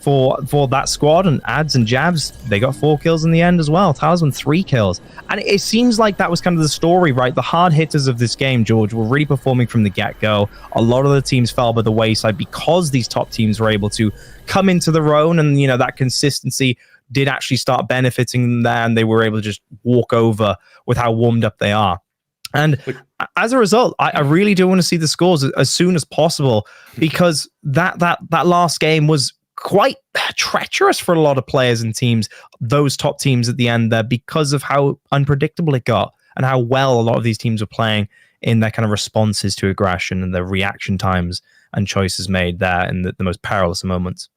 for that squad, and Ads and Jabs, they got 4 kills in the end as well. Talisman 3 kills. And it seems like that was kind of the story, right? The hard hitters of this game, George, were really performing from the get-go. A lot of the teams fell by the wayside because these top teams were able to come into their own, and that consistency did actually start benefiting them there, and they were able to just walk over with how warmed up they are. And as a result, I really do want to see the scores as soon as possible, because that last game was quite treacherous for a lot of players and teams, those top teams at the end there, because of how unpredictable it got and how well a lot of these teams were playing in their kind of responses to aggression and their reaction times and choices made there in the most perilous moments.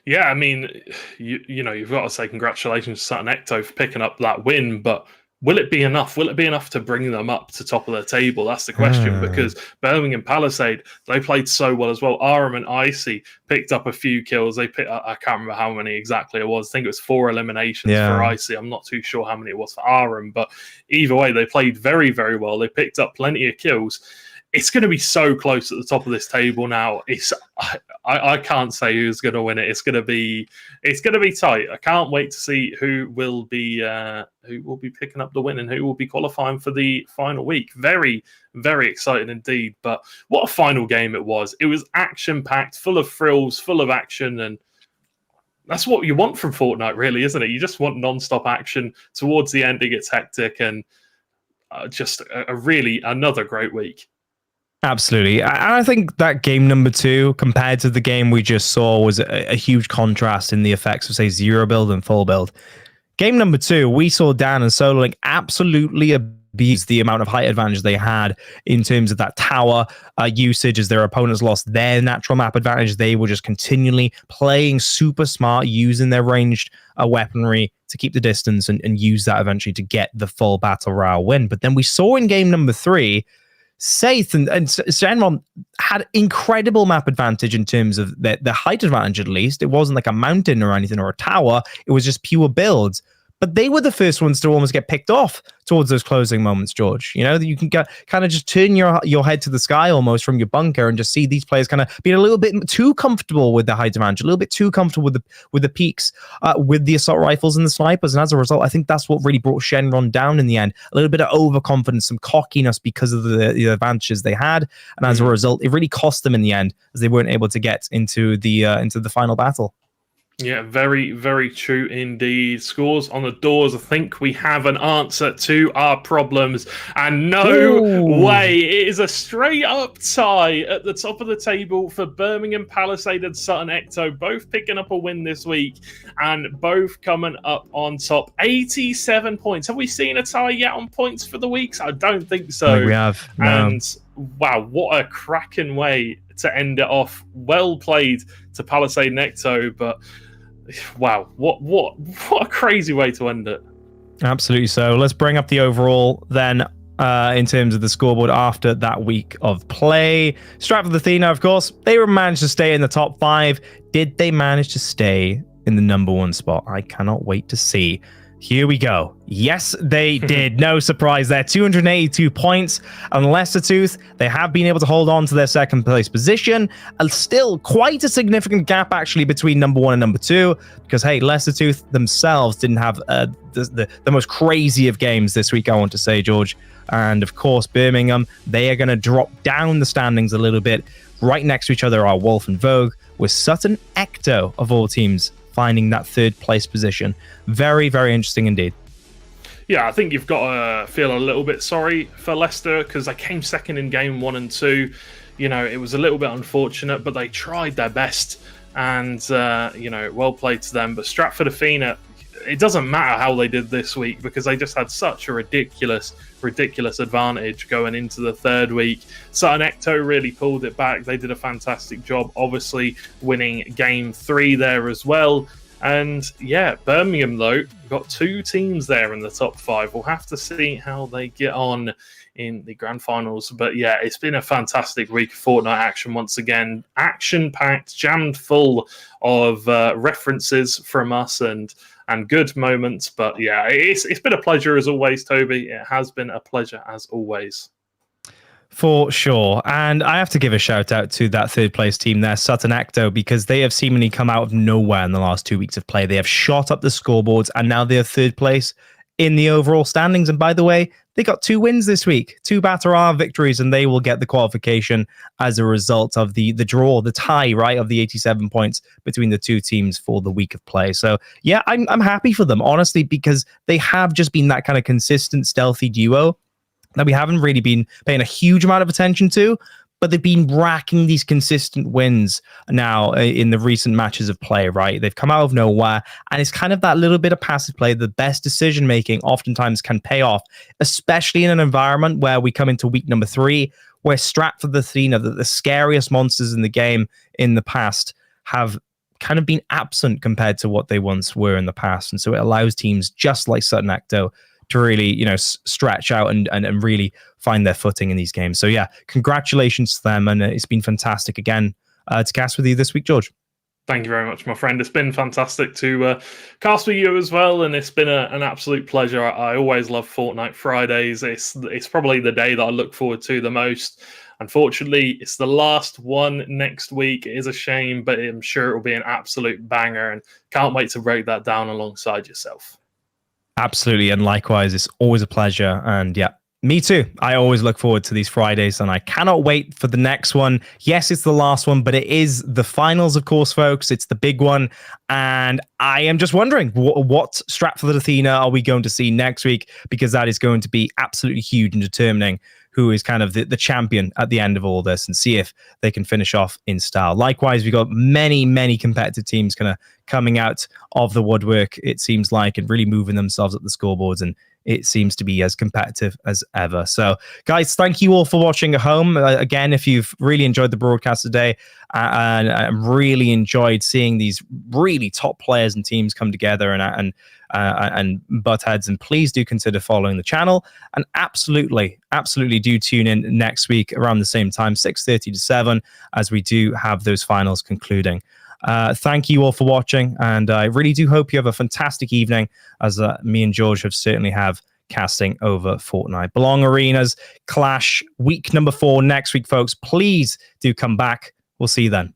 Yeah, I mean, you've got to say congratulations to Sutton Ecto for picking up that win, but will it be enough? Will it be enough to bring them up to top of the table? That's the question, because Birmingham Palisade, they played so well as well. Aram and Icy picked up a few kills. I can't remember how many exactly it was. I think it was 4 eliminations for Icy. I'm not too sure how many it was for Aram, but either way, they played very, very well. They picked up plenty of kills. It's going to be so close at the top of this table now. I can't say who's going to win it. It's going to be tight. I can't wait to see who will be picking up the win and who will be qualifying for the final week. Very, very exciting indeed. But what a final game it was. It was action packed, full of thrills, full of action, and that's what you want from Fortnite, really, isn't it? You just want non-stop action. Towards the end, it gets hectic, and just another great week. Absolutely. And I think that game number 2, compared to the game we just saw, was a huge contrast in the effects of, say, zero build and full build. Game number 2, we saw Dan and SoloLink absolutely abuse the amount of height advantage they had in terms of that tower usage. As their opponents lost their natural map advantage, they were just continually playing super smart, using their ranged weaponry to keep the distance and use that eventually to get the full battle royale win. But then we saw in game number 3, Saith and Shenron had incredible map advantage in terms of the height advantage, at least. It wasn't like a mountain or anything or a tower. It was just pure builds. But they were the first ones to almost get picked off towards those closing moments, George. You can kind of just turn your head to the sky almost from your bunker and just see these players kind of being a little bit too comfortable with the height advantage, a little bit too comfortable with the peaks, with the assault rifles and the snipers. And as a result, I think that's what really brought Shenron down in the end. A little bit of overconfidence, some cockiness because of the advantages they had. And as a result, it really cost them in the end, as they weren't able to get into the final battle. Yeah, very, very true indeed. Scores on the doors. I think we have an answer to our problems. And no way, it is a straight up tie at the top of the table for Birmingham Palisade and Sutton Ecto, both picking up a win this week and both coming up on top. 87 points. Have we seen a tie yet on points for the weeks? I don't think so. I think we have. No. And wow, what a cracking way to end it off. Well played to Palisade and Ecto, but wow, what a crazy way to end it. Absolutely. So let's bring up the overall then in terms of the scoreboard after that week of play. Stratford Athena, of course, they managed to stay in the top 5. Did they manage to stay in the number 1 spot? I cannot wait to see. Here we go. Yes, they did. No surprise there. 282 points. And Leicester Tooth, they have been able to hold on to their second place position. And still quite a significant gap, actually, between number 1 and number 2. Because, hey, Leicester Tooth themselves didn't have the most crazy of games this week, I want to say, George. And, of course, Birmingham, they are going to drop down the standings a little bit. Right next to each other are Wolf and Vogue, with Sutton Ecto, of all teams, finding that 3rd place position. Very, very interesting indeed. Yeah, I think you've got to feel a little bit sorry for Leicester, because they came second in game 1 and 2. It was a little bit unfortunate, but they tried their best, and well played to them. But Stratford Athena, it doesn't matter how they did this week, because they just had such a ridiculous advantage going into the 3rd week. Sutton Ecto really pulled it back. They did a fantastic job, obviously winning game 3 there as well. And yeah, Birmingham, though, got 2 teams there in the top 5. We'll have to see how they get on in the grand finals. But yeah, it's been a fantastic week of Fortnite action once again. Action-packed, jammed full of references from us and good moments. But yeah, it's been a pleasure as always, Toby. It has been a pleasure as always. For sure. And I have to give a shout out to that third place team there, Sutton Ecto, because they have seemingly come out of nowhere in the last 2 weeks of play. They have shot up the scoreboards and now they're third place in the overall standings. And by the way, they got 2 wins this week, 2 Batara victories, and they will get the qualification as a result of the draw, the tie, right, of the 87 points between the two teams for the week of play. So yeah, I'm happy for them, honestly, because they have just been that kind of consistent, stealthy duo that we haven't really been paying a huge amount of attention to, but they've been racking these consistent wins now in the recent matches of play, right? They've come out of nowhere, and it's kind of that little bit of passive play. The best decision making oftentimes can pay off, especially in an environment where we come into week number 3, where Stratford Athena, the scariest monsters in the game in the past, have kind of been absent compared to what they once were in the past. And so it allows teams just like Sutton Ecto to really, stretch out and really find their footing in these games. So yeah, congratulations to them. And it's been fantastic again to cast with you this week, George. Thank you very much, my friend. It's been fantastic to cast with you as well, and it's been an absolute pleasure. I always love Fortnite Fridays. It's probably the day that I look forward to the most. Unfortunately, it's the last one next week. It is a shame, but I'm sure it will be an absolute banger, and can't wait to break that down alongside yourself. Absolutely. And likewise, it's always a pleasure. And yeah, me too. I always look forward to these Fridays, and I cannot wait for the next one. Yes, it's the last one, but it is the finals, of course, folks. It's the big one. And I am just wondering, what Stratford Athena are we going to see next week? Because that is going to be absolutely huge in determining who is kind of the champion at the end of all this, and see if they can finish off in style. Likewise, we've got many competitive teams kind of coming out of the woodwork, it seems like, and really moving themselves up the scoreboards, and it seems to be as competitive as ever. So, guys, thank you all for watching at home. Again, if you've really enjoyed the broadcast today and really enjoyed seeing these really top players and teams come together and butt heads, and please do consider following the channel, and absolutely do tune in next week around the same time, 6:30 to 7, as we do have those finals concluding. Thank you all for watching, and I really do hope you have a fantastic evening, as me and George have certainly have casting over Fortnite. Belong Arenas Clash week number 4 next week, folks. Please do come back. We'll see you then.